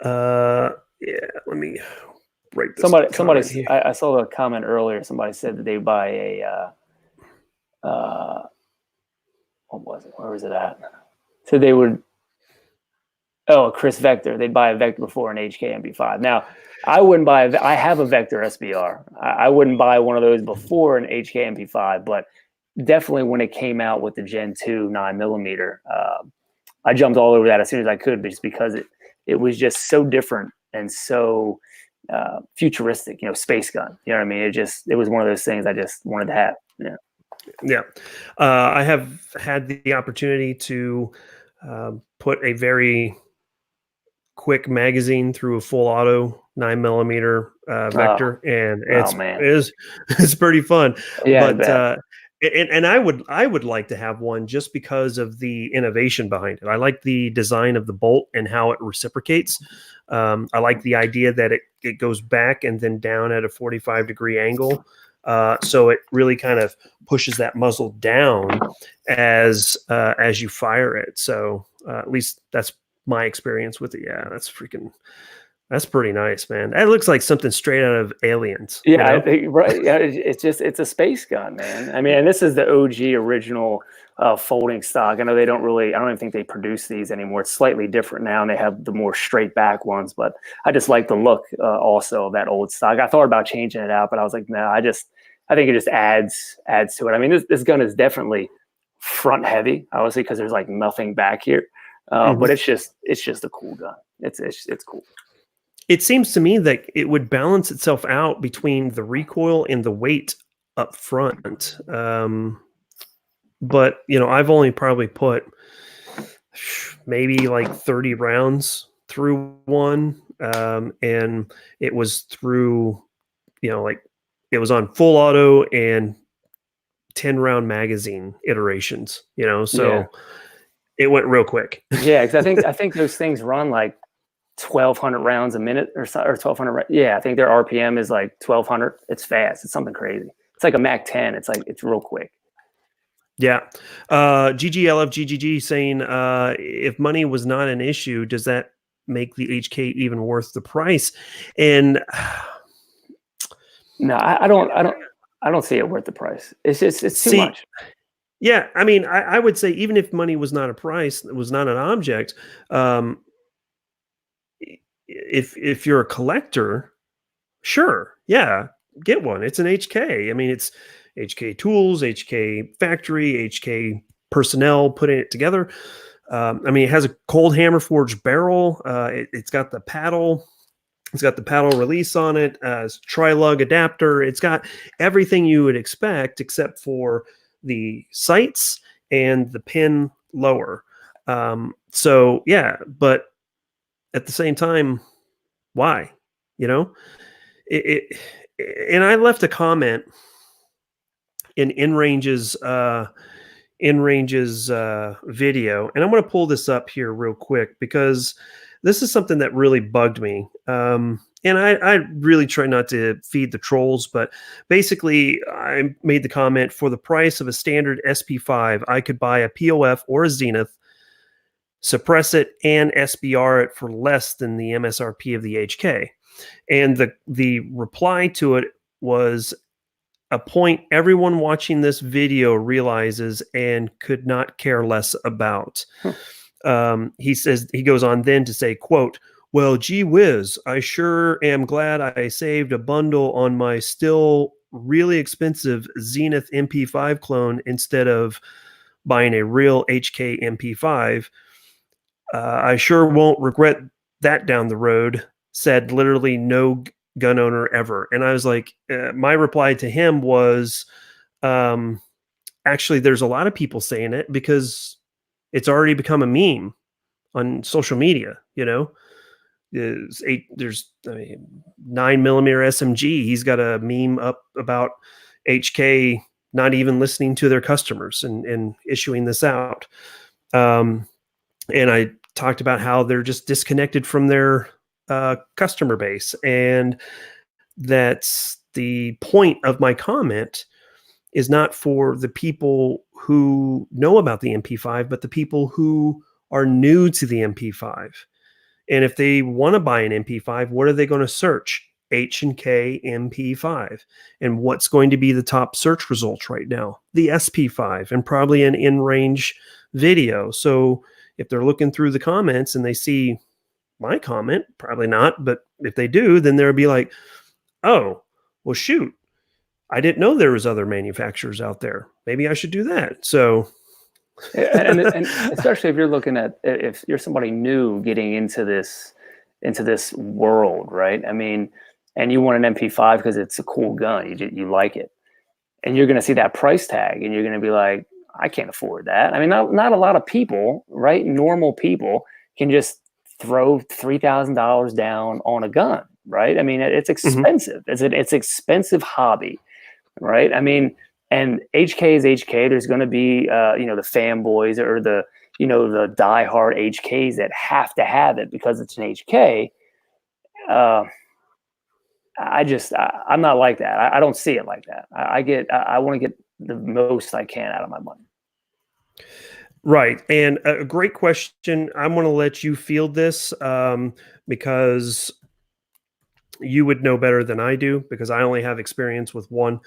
Yeah, let me break this comment here. I saw a comment earlier. Somebody said that they buy a what was it? Where was it at? So they would, a Chris Vector. They'd buy a Vector before an HK MP5. Now, I wouldn't buy. I have a Vector SBR. I wouldn't buy one of those before an HK MP5, but definitely when it came out with the Gen 2 9mm, I jumped all over that as soon as I could, just because it was just so different and so futuristic, space gun. You know what I mean? It was one of those things I just wanted to have. Yeah. Yeah. I have had the opportunity to put a very quick magazine through a full auto 9mm Vector, and it's pretty fun. Yeah, But and I would like to have one just because of the innovation behind it. I like the design of the bolt and how it reciprocates. I like the idea that it goes back and then down at a 45-degree angle. So it really kind of pushes that muzzle down as you fire it. So at least that's my experience with it. Yeah, that's pretty nice, man. That looks like something straight out of Aliens. yeah, I think, right. Yeah, it's a space gun, man. I mean, and this is the OG original folding stock. I know I don't even think they produce these anymore. It's slightly different now, and they have the more straight back ones. But I just like the look also of that old stock. I thought about changing it out, but I was like, no, I think it just adds to it. I mean, this gun is definitely front heavy, obviously, because there's like nothing back here. But it's just a cool gun. It's cool. It seems to me that it would balance itself out between the recoil and the weight up front. But I've only probably put maybe like 30 rounds through one, and it was through, like it was on full auto and 10-round magazine iterations. So Yeah. it went real quick. Yeah, because I think those things run like 1,200 rounds a minute or 1,200. Yeah, I think their RPM is like 1,200. It's fast. It's something crazy. It's like a Mac 10. It's real quick. Yeah. GGLFGGG saying, if money was not an issue, does that make the HK even worth the price? And no, I don't see it worth the price. It's too much. Yeah, I mean, I would say even if money was not a price, it was not an object. If you're a collector, sure, yeah, get one. It's an HK. I mean, it's HK tools, HK factory, HK personnel putting it together. I mean, it has a cold hammer forged barrel. It's got the paddle. It's got the paddle release on it. It's tri-lug adapter. It's got everything you would expect except for the sights and the pin lower. So yeah, but at the same time, why? And I left a comment in InRange's video, and I'm going to pull this up here real quick because this is something that really bugged me. And I really try not to feed the trolls, but basically I made the comment, for the price of a standard SP-5, I could buy a POF or a Zenith, suppress it, and SBR it for less than the MSRP of the HK. And the reply to it was, a point everyone watching this video realizes and could not care less about. He goes on then to say, quote, "Well, gee whiz, I sure am glad I saved a bundle on my still really expensive Zenith MP5 clone instead of buying a real HK MP5. I sure won't regret that down the road," said literally no gun owner ever. And I was like, my reply to him was, actually, there's a lot of people saying it because it's already become a meme on social media. There's 9mm SMG. He's got a meme up about HK not even listening to their customers and issuing this out. And I talked about how they're just disconnected from their customer base. And that's the point of my comment, is not for the people who know about the MP5, but the people who are new to the MP5. And if they want to buy an MP5, what are they going to search? H&K MP5. And what's going to be the top search results right now? The SP-5 and probably an in-range video. So if they're looking through the comments and they see my comment, probably not, but if they do, then they'll be like, oh, well, shoot, I didn't know there was other manufacturers out there. Maybe I should do that. So, and especially if you're looking at, if you're somebody new getting into this world, right? I mean, and you want an MP5 because it's a cool gun, you like it, and you're going to see that price tag, and you're going to be like, I can't afford that. I mean, not a lot of people, right? Normal people can just throw $3,000 down on a gun, right? I mean, it's expensive. Mm-hmm. It's an expensive hobby, right? I mean, and HK is HK. There's going to be, the fanboys or the diehard HKs that have to have it because it's an HK. I'm not like that. I don't see it like that. I want to get the most I can out of my money. Right. And a great question. I'm going to let you field this because you would know better than I do, because I only have experience with one,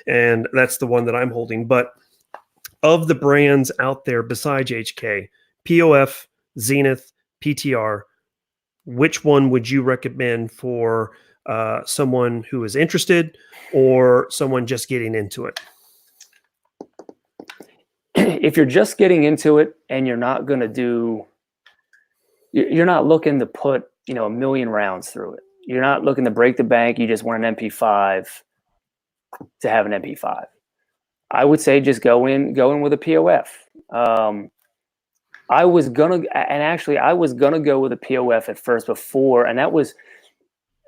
and that's the one that I'm holding. But of the brands out there besides HK, POF, Zenith, PTR, which one would you recommend for someone who is interested or someone just getting into it? If you're just getting into it and you're not looking to put, a million rounds through it. You're not looking to break the bank. You just want an MP5 to have an MP5. I would say just go in with a POF. I was gonna go with a POF at first before, and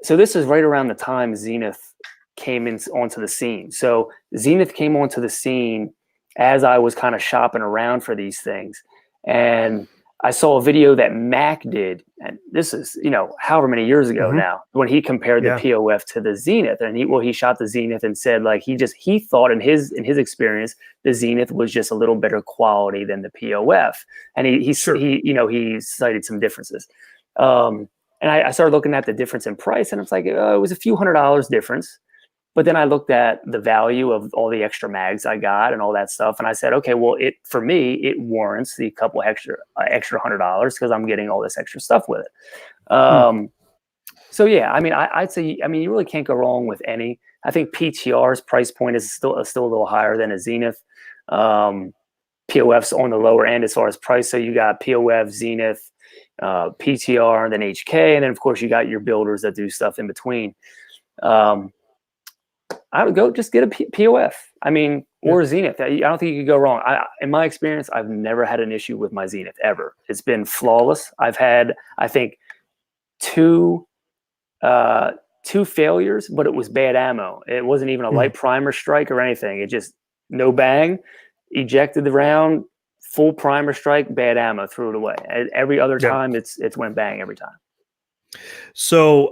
this is right around the time Zenith came onto the scene. So Zenith came onto the scene as I was kind of shopping around for these things, and I saw a video that Mac did, and this is, however many years ago now, when he compared the POF to the Zenith, and he shot the Zenith and said, like, he thought in his experience, the Zenith was just a little better quality than the POF. And he cited some differences. And I started looking at the difference in price, and it's like, it was a few $100 difference. But then I looked at the value of all the extra mags I got and all that stuff, and I said, okay, well, for me, it warrants the couple extra $100 because I'm getting all this extra stuff with it. So yeah, I mean, I'd say, you really can't go wrong with any. I think PTR's price point is still a little higher than a Zenith. POF's on the lower end as far as price. So you got POF, Zenith, PTR, and then HK, and then of course you got your builders that do stuff in between. I would go just get a POF. Or a Zenith. I don't think you could go wrong. In my experience, I've never had an issue with my Zenith ever. It's been flawless. I've had, I think, two failures, but it was bad ammo. It wasn't even a light primer strike or anything. It just no bang, ejected the round, full primer strike, bad ammo, threw it away. Every other time, it's went bang every time. So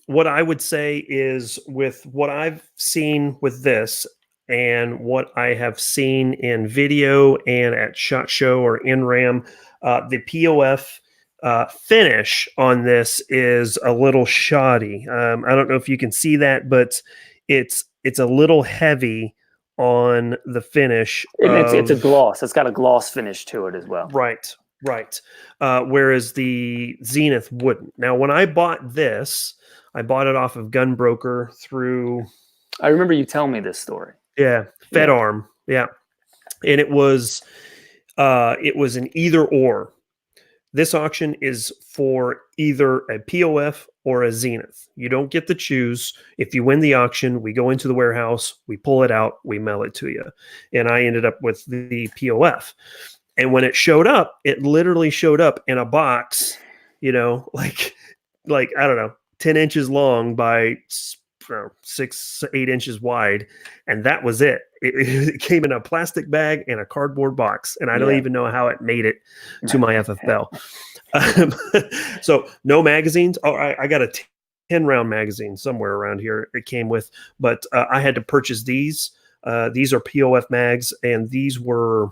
what I would say is, with what I've seen with this and what I have seen in video and at SHOT Show or NRAM, the POF finish on this is a little shoddy. I don't know if you can see that, but it's it's a little heavy on the finish. And it's a gloss. It's got a gloss finish to it as well. Right, right. Whereas the Zenith wouldn't. Now, when I bought this, I bought it off of Gunbroker through. I remember you telling me this story. Yeah, Fed Arm. Yeah, and it was an either or. This auction is for either a POF or a Zenith. You don't get to choose. If you win the auction, we go into the warehouse, we pull it out, we mail it to you. And I ended up with the POF. And when it showed up, it literally showed up in a box, like I don't know, 10 inches long by 6-8 inches wide, and that was it. It came in a plastic bag and a cardboard box, and I don't even know how it made it to my FFL. So no magazines. Oh, I got a 10-round magazine somewhere around here it came with, but I had to purchase these. These are POF mags, and these were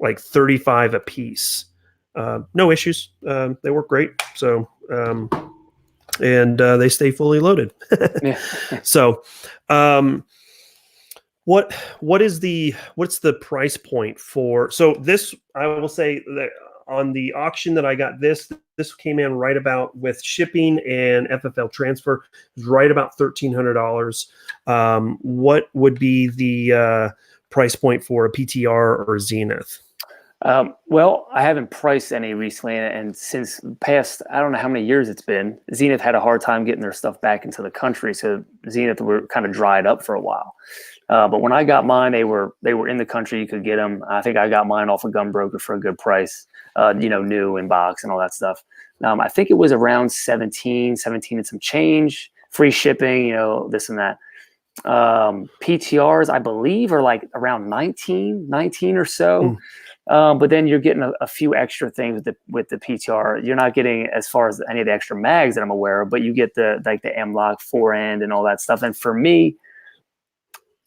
like $35 a piece. No issues. They work great. So and they stay fully loaded. So, what's the price point for? So this, I will say that on the auction that I got this came in right about, with shipping and FFL transfer, right about $1,300. What would be the price point for a PTR or Zenith? Well, I haven't priced any recently, and since past, I don't know how many years it's been, Zenith had a hard time getting their stuff back into the country, so Zenith were kind of dried up for a while. But when I got mine, they were in the country. You could get them. I think I got mine off of Gunbroker for a good price, new in box and all that stuff. I think it was around 17 and some change, free shipping, this and that. PTRs, I believe, are like around 19 or so. But then you're getting a few extra things with the PTR. You're not getting as far as any of the extra mags that I'm aware of, but you get the M-Lock fore-end and all that stuff. And for me,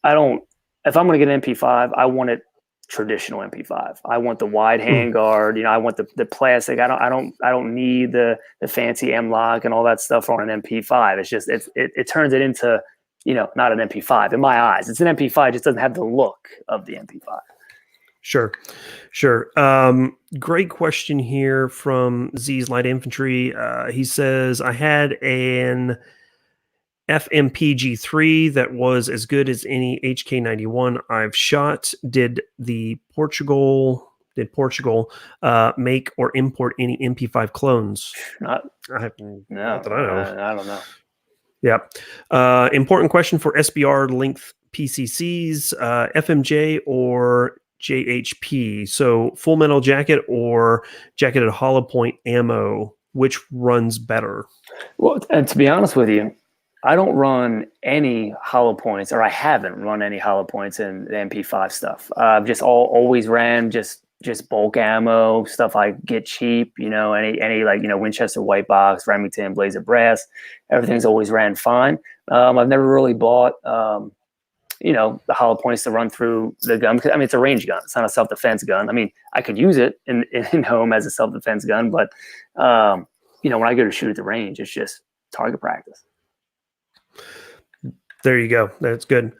if I'm going to get an MP5, I want it traditional MP5. I want the wide hand guard. I want the plastic. I don't need the fancy M-Lock and all that stuff on an MP5. It's just it turns it into not an MP5 in my eyes. It's an MP5, just doesn't have the look of the MP5. Sure. Great question here from Z's Light Infantry. He says, I had an FMPG3 that was as good as any HK91 I've shot. Did Portugal make or import any MP5 clones? Not that I don't know. Yeah. Important question for SBR length PCCs, FMJ or JHP. So full metal jacket or jacketed hollow point ammo, which runs better? Well, and to be honest with you, I don't run any hollow points, or I haven't run any hollow points in the MP5 stuff. I've just always ran just bulk ammo stuff. I get cheap, any Winchester white box, Remington, Blazer brass. Everything's always ran fine. I've never really bought the hollow points to run through the gun, because it's a range gun. It's not a self-defense gun. I could use it in home as a self-defense gun, but when I go to shoot at the range, it's just target practice. There you go. That's good.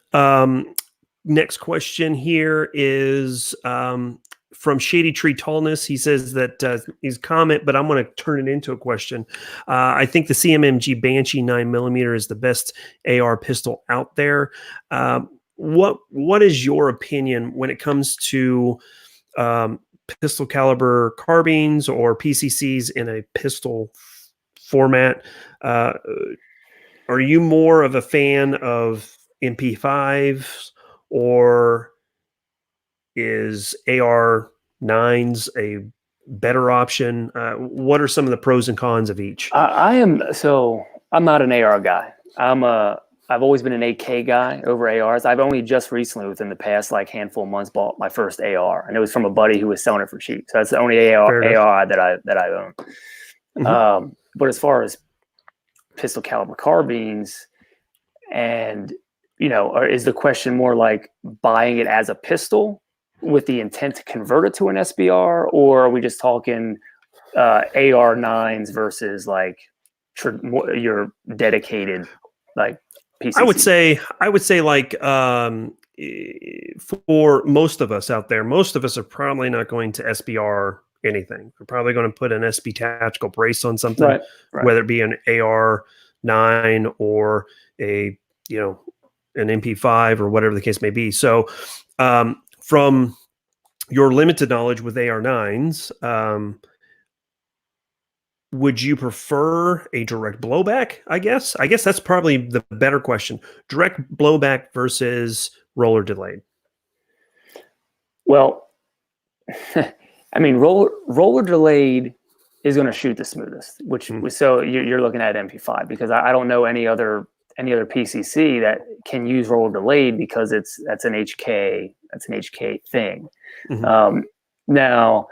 Next question here is from Shady Tree Tallness. He says that his comment, but I'm going to turn it into a question. I think the CMMG Banshee 9mm is the best AR pistol out there. What is your opinion when it comes to pistol caliber carbines or PCCs in a pistol format? Are you more of a fan of MP5s, or is AR9s a better option? What are some of the pros and cons of each? I'm not an AR guy. I've always been an AK guy over ARs. I've only just recently, within the past handful of months, bought my first AR, and it was from a buddy who was selling it for cheap. So that's the only AR that I own. Mm-hmm. But as far as pistol caliber carbines, and is the question more like buying it as a pistol with the intent to convert it to an SBR, or are we just talking AR9s versus your dedicated PCC? I would say like for most of us out there, most of us are probably not going to SBR anything. We're probably going to put an SP tactical brace on something, Right. whether it be an AR9 or a, you know, an MP5 or whatever the case may be. So from your limited knowledge with AR9s, would you prefer a direct blowback? I guess that's probably the better question. Direct blowback versus roller delayed. Well, I mean, roller delayed is going to shoot the smoothest, which so you're looking at MP5, because I don't know any other PCC that can use roller delayed, because that's an HK thing. Now,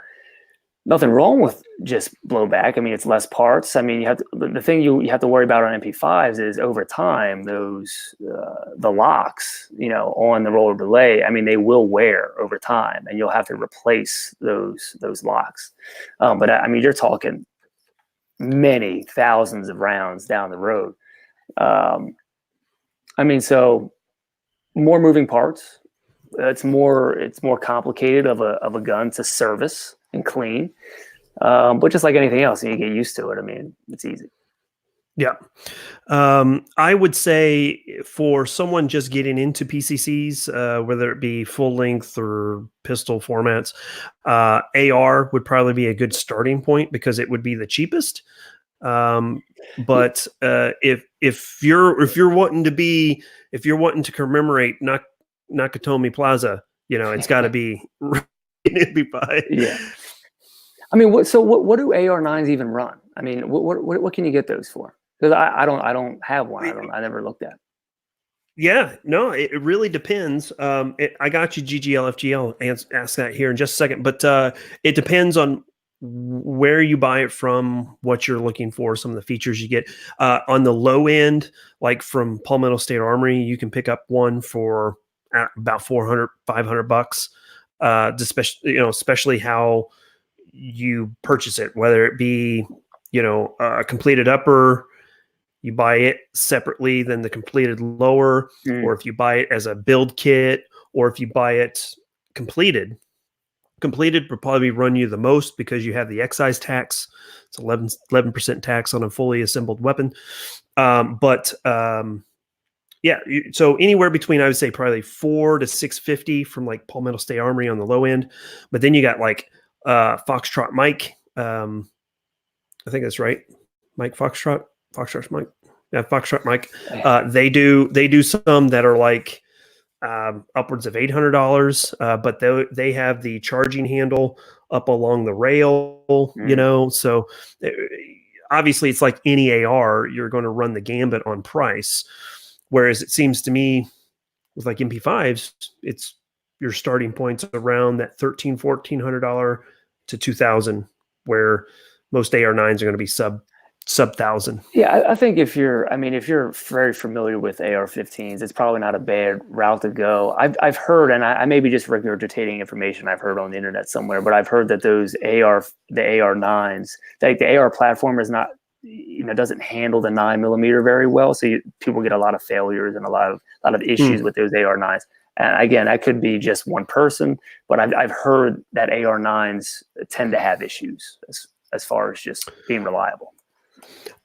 nothing wrong with just blowback. I mean, it's less parts. I mean, the thing you have to worry about on MP5s is over time, those the locks, you know, on the roller delay, I mean, they will wear over time, and you'll have to replace those locks. But I mean, you're talking many thousands of rounds down the road. I mean, so more moving parts. It's more complicated of a gun to service and clean. But just like anything else, you get used to it. I mean, it's easy. Yeah. I would say for someone just getting into PCCs, whether it be full length or pistol formats, AR would probably be a good starting point because it would be the cheapest. But if you're wanting to commemorate Nakatomi Plaza, you know, it's got to be MP5. Yeah. I mean, what do AR9s even run? I mean, what can you get those for? Because I don't have one. I never looked at. Yeah, no, it really depends. I got you GGL, FGL, ask that here in just a second, but it depends on where you buy it from, what you're looking for, some of the features you get. On the low end, like from Palmetto State Armory, you can pick up one for about $400, $500, especially how you purchase it, whether it be, you know, a completed upper, you buy it separately than the completed lower, or if you buy it as a build kit, or if you buy it completed would probably run you the most because you have the excise tax. It's 11% tax on a fully assembled weapon. Yeah, so anywhere between, I would say, probably $400 to $650 from like Palmetto State Armory on the low end. But then you got like Foxtrot Mike. I think that's right. Mike Foxtrot Mike. Yeah, Foxtrot Mike. They do some that are like upwards of $800, but they have the charging handle up along the rail, you know. So obviously, it's like any AR, you're going to run the gambit on price. Whereas it seems to me with like MP5s, it's your starting points around that $1,400 to $2,000, where most AR9s are going to be sub $1,000. Yeah, I think if you're very familiar with AR-15s, it's probably not a bad route to go. I've heard, and I may be just regurgitating information I've heard on the internet somewhere, but I've heard that the AR9s, like the AR platform is not, you know, doesn't handle the 9mm very well, so people get a lot of failures and a lot of issues with those AR9s. And again, that could be just one person, but I've heard that AR9s tend to have issues as far as just being reliable.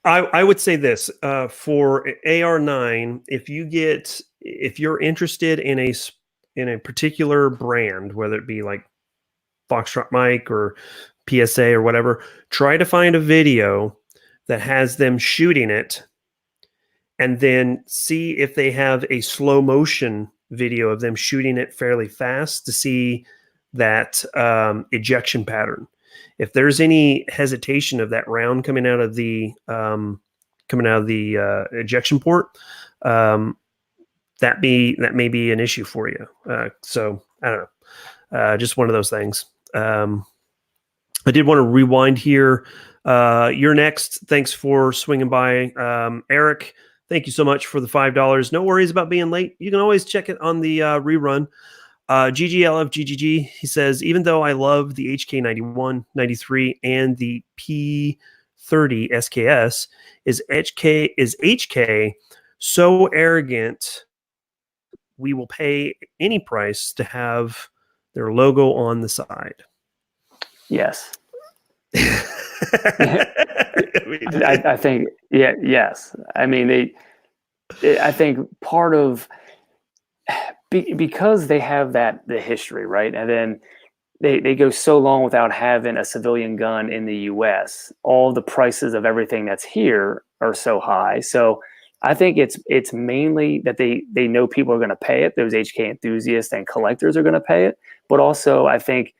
I would say this for AR9, if you're interested in a particular brand, whether it be like Foxtrot Mike or PSA or whatever, try to find a video that has them shooting it, and then see if they have a slow motion video of them shooting it fairly fast to see that ejection pattern. If there's any hesitation of that round coming out of the ejection port, that may be an issue for you. So I don't know, just one of those things. I did want to rewind here. You're next. Thanks for swinging by, Eric. Thank you so much for the $5. No worries about being late. You can always check it on the rerun. GGLFGGG, he says, even though I love the HK91, 93, and the P30 SKS, is HK so arrogant, we will pay any price to have their logo on the side. Yes. I mean, I think, yes. I mean, I think part of, because they have the history, right? And then they go so long without having a civilian gun in the US. All the prices of everything that's here are so high. So I think it's mainly that they know people are going to pay it. Those HK enthusiasts and collectors are going to pay it. But also, I think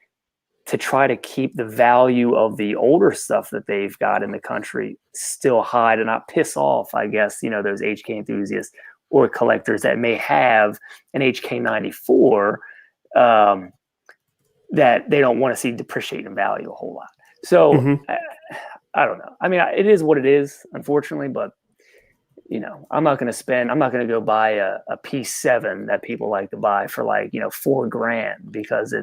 to try to keep the value of the older stuff that they've got in the country still high, to not piss off, I guess, those HK enthusiasts or collectors that may have an HK94 that they don't want to see depreciate in value a whole lot. So I don't know. I mean, it is what it is, unfortunately, but I'm not going to go buy a P7 that people like to buy for like, $4,000 because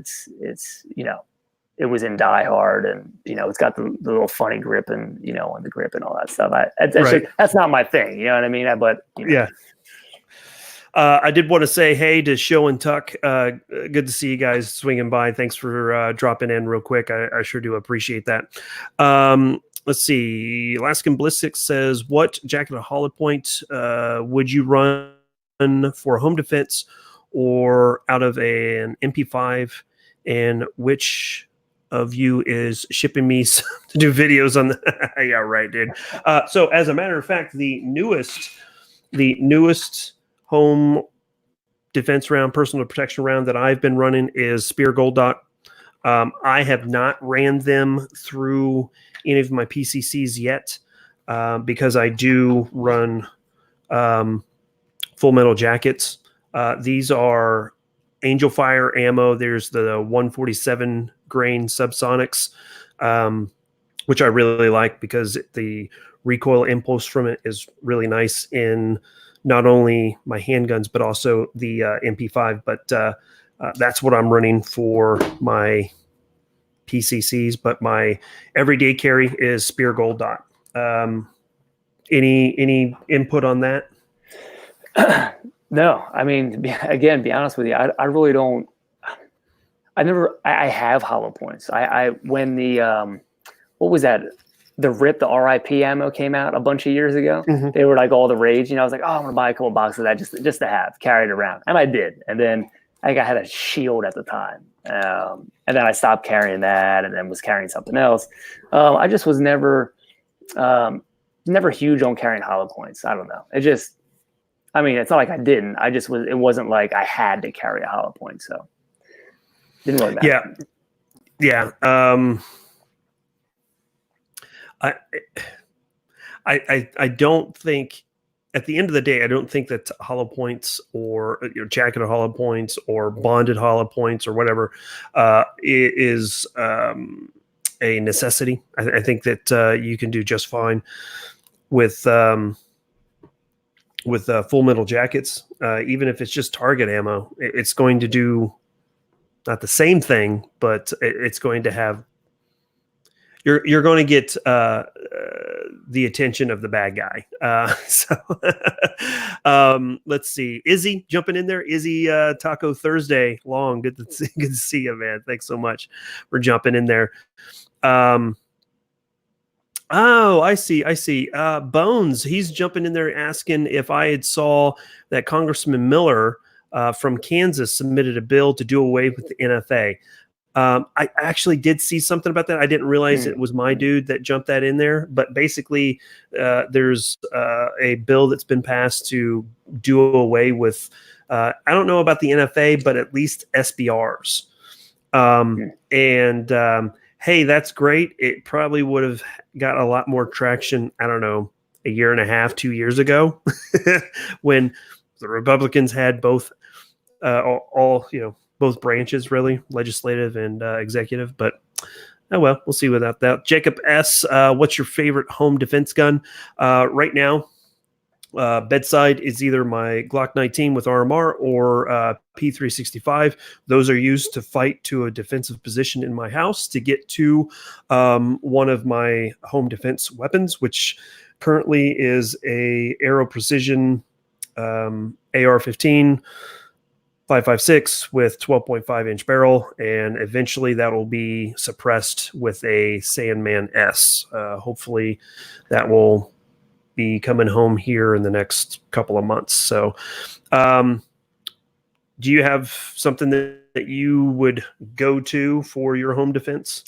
it was in Die Hard, and it's got the little funny grip and on the grip and all that stuff. That's not my thing. You know what I mean? But yeah. I did want to say hey to Show and Tuck. Good to see you guys swinging by. Thanks for dropping in real quick. I sure do appreciate that. Let's see. Alaskan Ballistics says, what jacket of hollow point would you run for home defense or out of an MP5, and which of you is shipping me to do videos on the yeah, right, dude. So as a matter of fact, the newest home defense round, personal protection round that I've been running is Spear Gold Dot. I have not ran them through any of my PCCs yet because I do run full metal jackets. These are Angel Fire ammo. There's the 147 grain subsonics, which I really like because the recoil impulse from it is really nice in not only my handguns, but also the MP5. But that's what I'm running for my PCCs. But my everyday carry is Spear Gold Dot. Any input on that? No, I mean, again, be honest with you, I really don't. I have hollow points. When the what was that? The RIP ammo came out a bunch of years ago. They were like all the rage. I was like, oh, I'm gonna buy a couple boxes of that just to have, carry it around, and I did. And then I think I had a shield at the time, and then I stopped carrying that, and then was carrying something else. I just was never huge on carrying hollow points. I don't know. It's not like I didn't. It wasn't like I had to carry a hollow point, so didn't really matter. Yeah. I don't think, at the end of the day, I don't think that hollow points or jacketed hollow points or bonded hollow points or whatever is a necessity. I think that you can do just fine with full metal jackets, even if it's just target ammo. It's going to do not the same thing, but it's going to have. You're going to get the attention of the bad guy. So let's see. Izzy jumping in there. Izzy Taco Thursday Long. Good to see you, man. Thanks so much for jumping in there. Oh, I see. Bones, he's jumping in there asking if I had saw that Congressman Miller from Kansas submitted a bill to do away with the NFA. I actually did see something about that. I didn't realize it was my dude that jumped that in there. But basically, there's a bill that's been passed to do away with, I don't know about the NFA, but at least SBRs. Hey, that's great. It probably would have got a lot more traction, I don't know, a year and a half, 2 years ago, when the Republicans had both, both branches, really, legislative and executive. But oh well, we'll see without that. Jacob S., what's your favorite home defense gun? Right now, bedside is either my Glock 19 with RMR or P365. Those are used to fight to a defensive position in my house to get to one of my home defense weapons, which currently is a Aero Precision AR-15 5.56 with 12.5 inch barrel, and eventually that will be suppressed with a Sandman S. Hopefully that will be coming home here in the next couple of months. So do you have something that you would go to for your home defense?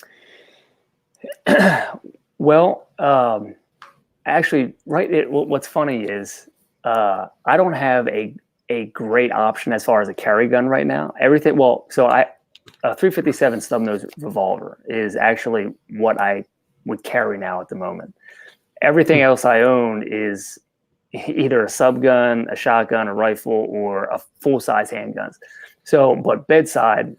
Well, actually, right. What's funny is I don't have a great option as far as a carry gun right now. Everything. Well, so a 357 stub nose revolver is actually what I would carry now at the moment. Everything else I own is either a sub gun, a shotgun, a rifle, or a full size handguns. So, but bedside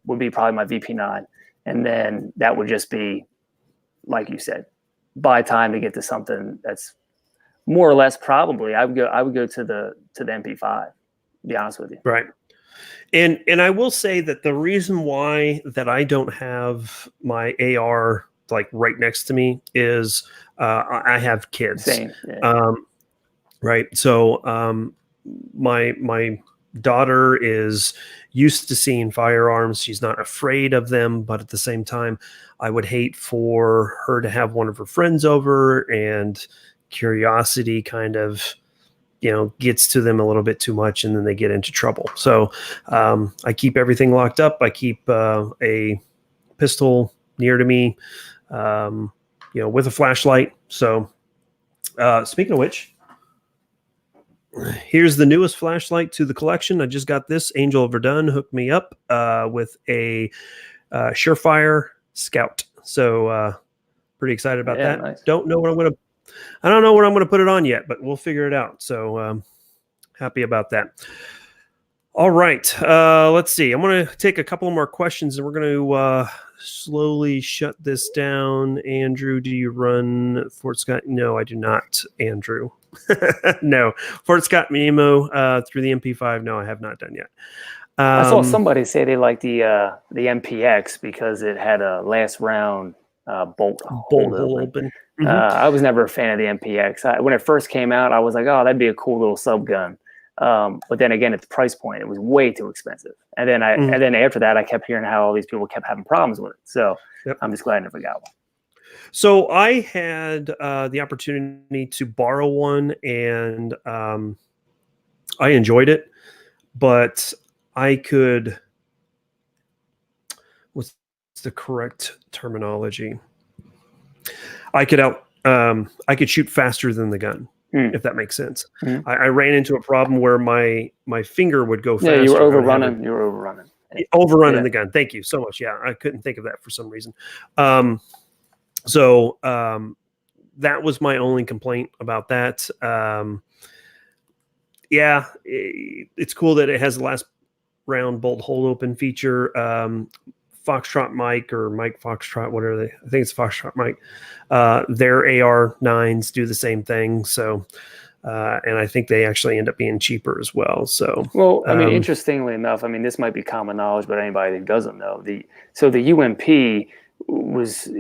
would be probably my VP9, and then that would just be, like you said, buy time to get to something that's more or less probably. I would go to the MP5. To be honest with you, right? And I will say that the reason why that I don't have my AR like right next to me is I have kids. Same. Yeah. Right. So my daughter is used to seeing firearms. She's not afraid of them, but at the same time, I would hate for her to have one of her friends over and curiosity kind of, gets to them a little bit too much and then they get into trouble. So I keep everything locked up. I keep a pistol near to me, with a flashlight. So speaking of which, here's the newest flashlight to the collection. I just got this. Angel of Verdun hooked me up with a Surefire Scout. So pretty excited about that. Nice. I don't know what I'm going to put it on yet, but we'll figure it out. So happy about that. All right. Let's see. I'm going to take a couple more questions and we're going to slowly shut this down. Andrew, do you run Fort Scott? No, I do not, Andrew. No. Fort Scott Memo through the MP5. No, I have not done yet. I saw somebody say they like the MPX because it had a last round bolt hole open. Mm-hmm. I was never a fan of the MPX. When it first came out, I was like, oh, that'd be a cool little sub gun. But then again, at the price point, it was way too expensive. And then and then after that, I kept hearing how all these people kept having problems with it. So I'm just glad I never got one. So I had the opportunity to borrow one, and I enjoyed it. But I could, what's the correct terminology? I could shoot faster than the gun. If that makes sense. I ran into a problem where my finger would go faster. Yeah, you were overrunning. You were overrunning. Overrunning the gun. Thank you so much. Yeah, I couldn't think of that for some reason. So that was my only complaint about that. Yeah, it's cool that it has the last round bolt hole open feature. Foxtrot Mike or Mike Foxtrot, whatever I think it's Foxtrot Mike. Their AR9s do the same thing. So, and I think they actually end up being cheaper as well. So, well, I mean, interestingly enough, I mean, this might be common knowledge, but anybody that doesn't know, the UMP was,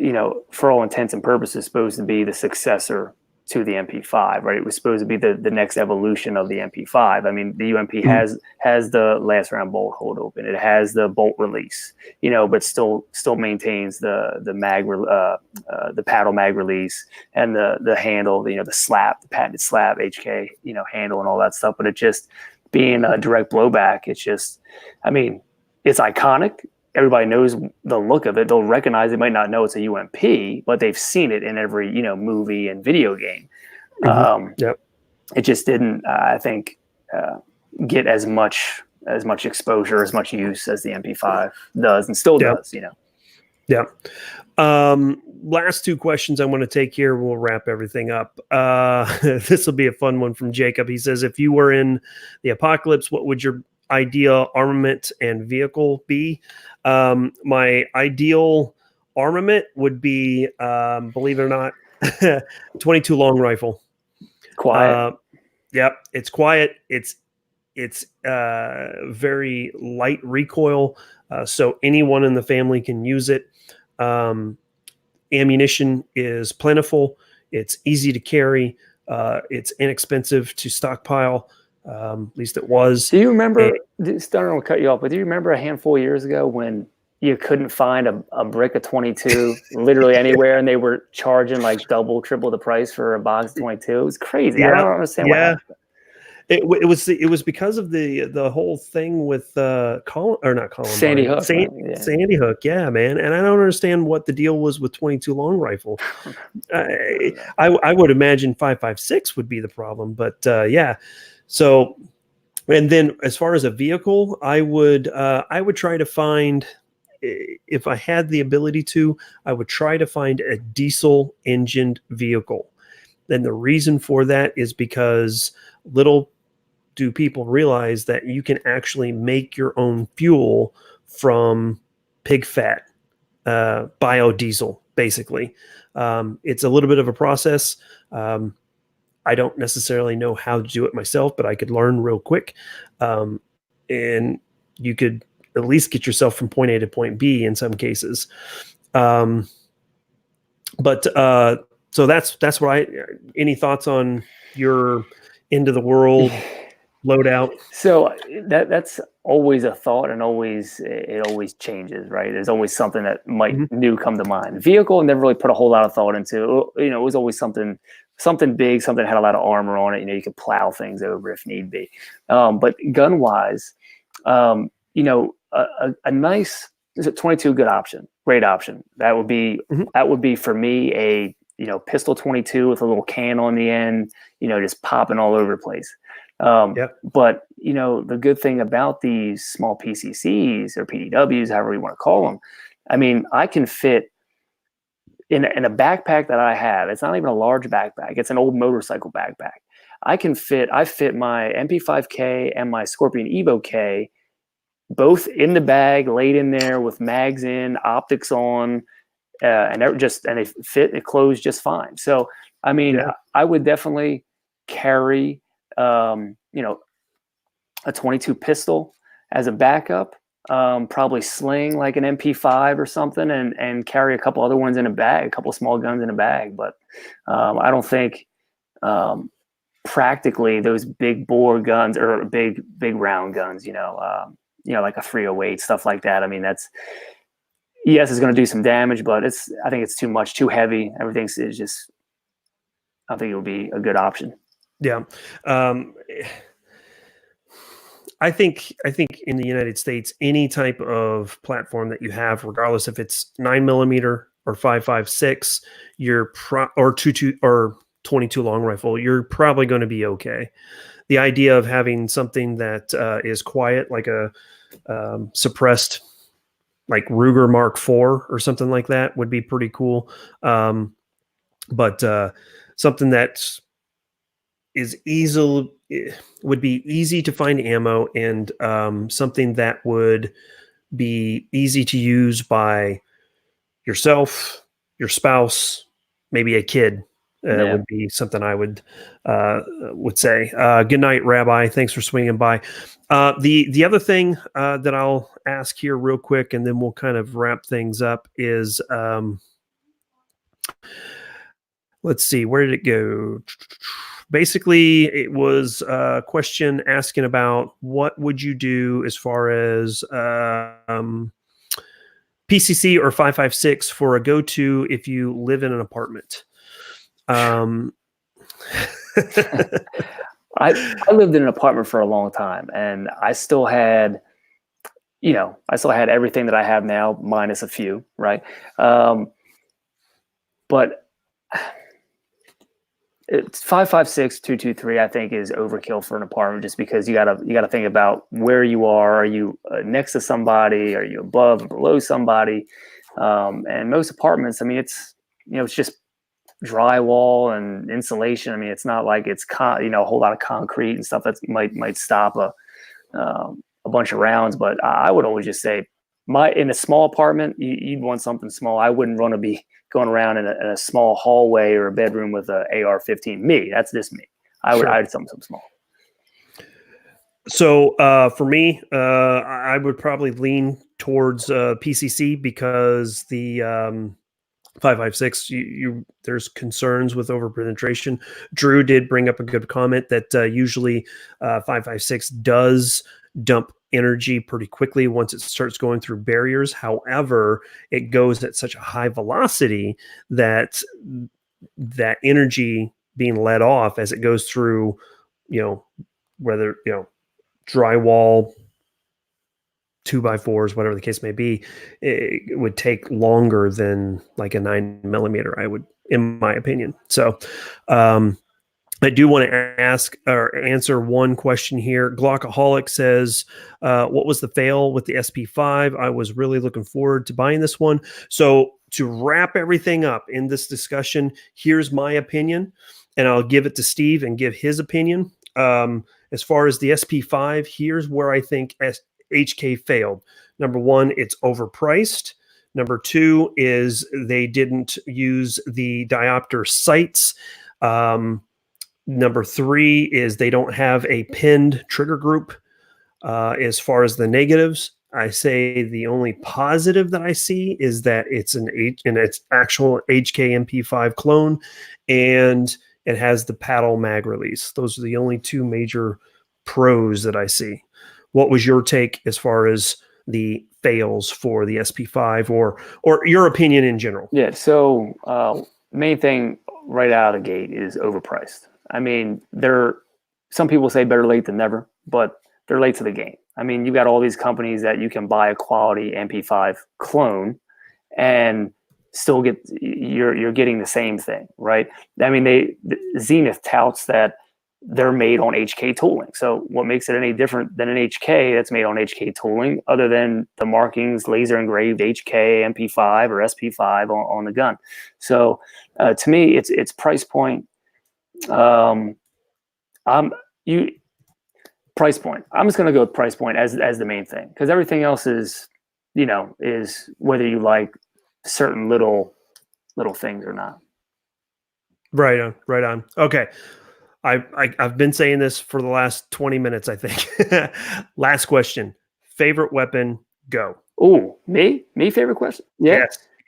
for all intents and purposes, supposed to be the successor to the MP5, right? It was supposed to be the next evolution of the MP5. I mean, the UMP has the last round bolt hold open. It has the bolt release, but still maintains the mag, the paddle mag release and the handle, the slap, the patented slap, HK, handle and all that stuff. But it just being a direct blowback, it's just, I mean, it's iconic. Everybody knows the look of it. They'll recognize it. Might not know it's a UMP, but they've seen it in every movie and video game. It just didn't, I think, get as much exposure, as much use as the MP5 does, and still does. Yeah. Last two questions I want to take here. We'll wrap everything up. This will be a fun one from Jacob. He says, if you were in the apocalypse, what would your ideal armament and vehicle be? My ideal armament would be, believe it or not, 22 long rifle. Quiet. Yep. It's quiet. It's very light recoil. So anyone in the family can use it. Ammunition is plentiful. It's easy to carry. It's inexpensive to stockpile. At least it was. Do you remember? I don't want to cut you off, but do you remember a handful of years ago when you couldn't find a brick of 22 literally anywhere, and they were charging like double, triple the price for a box of 22? It was crazy. I don't understand what happened. It was because of the whole thing with not Columbine, Sandy Hook, Sandy Hook, yeah, man. And I don't understand what the deal was with 22 long rifle. I would imagine 5.56 would be the problem, but yeah. So, and then as far as a vehicle, I would try to find, if I had the ability to, I would try to find a diesel engined vehicle. And the reason for that is because little do people realize that you can actually make your own fuel from pig fat, biodiesel, basically. It's a little bit of a process. I don't necessarily know how to do it myself, but I could learn real quick. And you could at least get yourself from point A to point B in some cases. So that's what any thoughts on your end of the world loadout? So that's always a thought, and it always changes, right? There's always something that might new come to mind. Vehicle, never really put a whole lot of thought into. You know, it was always something big, something that had a lot of armor on it. You know, you could plow things over if need be. But gun wise, you know, a nice 22 good option, great option. That would be for me a pistol 22 with a little can on the end. You know, just popping all over the place. But the good thing about these small PCCs or PDWs, however you want to call them, I mean, I can fit in a backpack that I have. It's not even a large backpack. It's an old motorcycle backpack. I fit my MP5K and my Scorpion Evo K both in the bag, laid in there with mags in, optics on, and it closed just fine. So, I mean, I would definitely carry a 22 pistol as a backup, probably sling like an MP5 or something, and carry a couple other ones in a bag, a couple of small guns in a bag. But I don't think practically those big bore guns or big round guns, like a 308, stuff like that. I mean, it's going to do some damage, but I think it's too much, too heavy. Everything is just, I think it would be a good option. Yeah. I think in the United States, any type of platform that you have, regardless if it's 9mm or 5.56, or 22 long rifle, you're probably going to be okay. The idea of having something that is quiet, like a suppressed, like Ruger Mark IV or something like that, would be pretty cool. But something that would be easy to find ammo, and something that would be easy to use by yourself, your spouse, maybe a kid. Would be something I would say. Good night, Rabbi. Thanks for swinging by. The other thing that I'll ask here real quick, and then we'll kind of wrap things up, is let's see, where did it go? Basically, it was a question asking about what would you do as far as PCC or 5.56 for a go-to if you live in an apartment. I lived in an apartment for a long time, and I still had everything that I have now, minus a few, right? But it's 5.56, 223, I think, is overkill for an apartment, just because you gotta think about where you are. Are you next to somebody? Are you above or below somebody? And most apartments, I mean, it's just drywall and insulation. I mean, it's not like it's a whole lot of concrete and stuff that might stop a bunch of rounds. But I would always just say, in a small apartment, you'd want something small. I wouldn't want to be going around in a small hallway or a bedroom with a AR-15. That's just me. I'd something small. So for me, I would probably lean towards PCC, because the 556, there's concerns with overpenetration. Drew did bring up a good comment that usually 556 does dump energy pretty quickly once it starts going through barriers. However, it goes at such a high velocity that that energy being let off as it goes through, whether, drywall, 2x4s, whatever the case may be, it would take longer than like a 9mm, in my opinion. So, I do want to ask or answer one question here. Glockaholic says, what was the fail with the SP-5? I was really looking forward to buying this one. So to wrap everything up in this discussion, here's my opinion, and I'll give it to Steve and give his opinion. As far as the SP-5, here's where I think HK failed. Number one, it's overpriced. Number two is they didn't use the diopter sights. Number three is they don't have a pinned trigger group. As far as the negatives, I say the only positive that I see is that it's its actual HK MP5 clone, and it has the paddle mag release. Those are the only two major pros that I see. What was your take as far as the fails for the SP-5 or your opinion in general? Yeah. So main thing right out of the gate is overpriced. I mean, some people say better late than never, but they're late to the game. I mean, you got all these companies that you can buy a quality MP5 clone and still you're getting the same thing, right? I mean, Zenith touts that they're made on HK tooling. So what makes it any different than an HK that's made on HK tooling, other than the markings, laser engraved HK, MP5 or SP5 on the gun? So to me, it's price point. Price point. I'm just going to go with price point as the main thing, because everything else is whether you like certain little things or not. Right on, right on. Okay. I've been saying this for the last 20 minutes, I think. Last question. Favorite weapon, go. Oh, me? Favorite question? Yeah.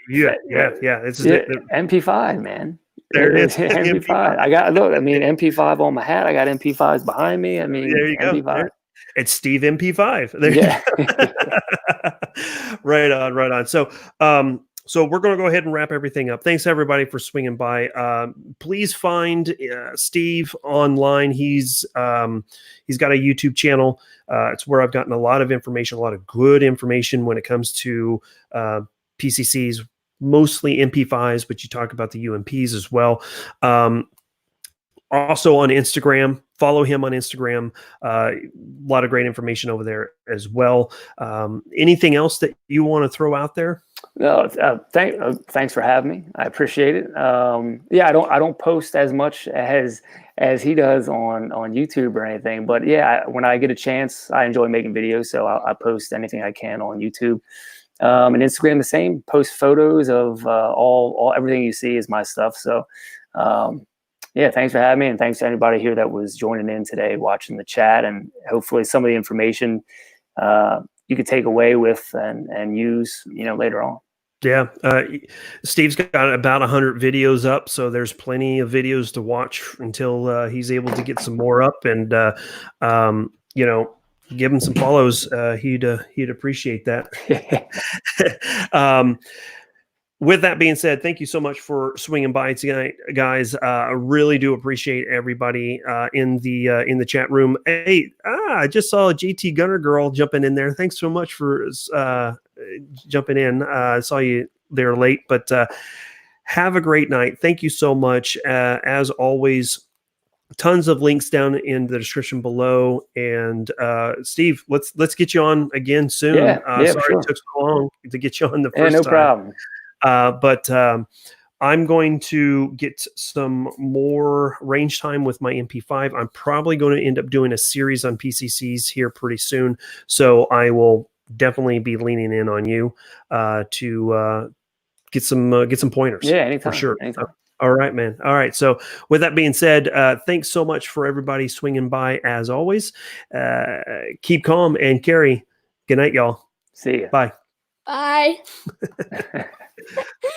Yes. Yeah. It's MP5, man. There it is. MP5. I mean, MP5 on my hat. I got MP5s behind me. I mean, there you MP5. go. It's Steve MP5. There yeah. Right on. So we're going to go ahead and wrap everything up. Thanks everybody for swinging by. Please find Steve online. He's got a YouTube channel. It's where I've gotten a lot of information, a lot of good information when it comes to PCCs, mostly MP5s, but you talk about the UMPs as well. Also on Instagram, follow him on Instagram. A lot of great information over there as well. Anything else that you want to throw out there? No, thanks for having me. I appreciate it. Yeah, I don't post as much as he does on YouTube or anything, but yeah, when I get a chance, I enjoy making videos, so I post anything I can on YouTube. And Instagram the same. Post photos of everything you see is my stuff. So yeah, thanks for having me, and thanks to anybody here that was joining in today, watching the chat, and hopefully some of the information you could take away with and use later on. Yeah, Steve's got about 100 videos up, so there's plenty of videos to watch until he's able to get some more up, and give him some follows. He'd appreciate that. With that being said, thank you so much for swinging by tonight, guys. I really do appreciate everybody in the chat room. Hey, I just saw a GT Gunner Girl jumping in there. Thanks so much for jumping in. I saw you there late, but have a great night. Thank you so much. As always, tons of links down in the description below. And Steve, let's get you on again soon. Yeah, sorry sure. it took so long to get you on the first no time. problem. But I'm going to get some more range time with my MP5. I'm probably going to end up doing a series on PCCs here pretty soon. So I will definitely be leaning in on you to get some pointers. Yeah, anytime. For sure. Anytime. All right, man. All right. So with that being said, thanks so much for everybody swinging by as always. Keep calm and carry. Good night, y'all. See ya. Bye. Bye.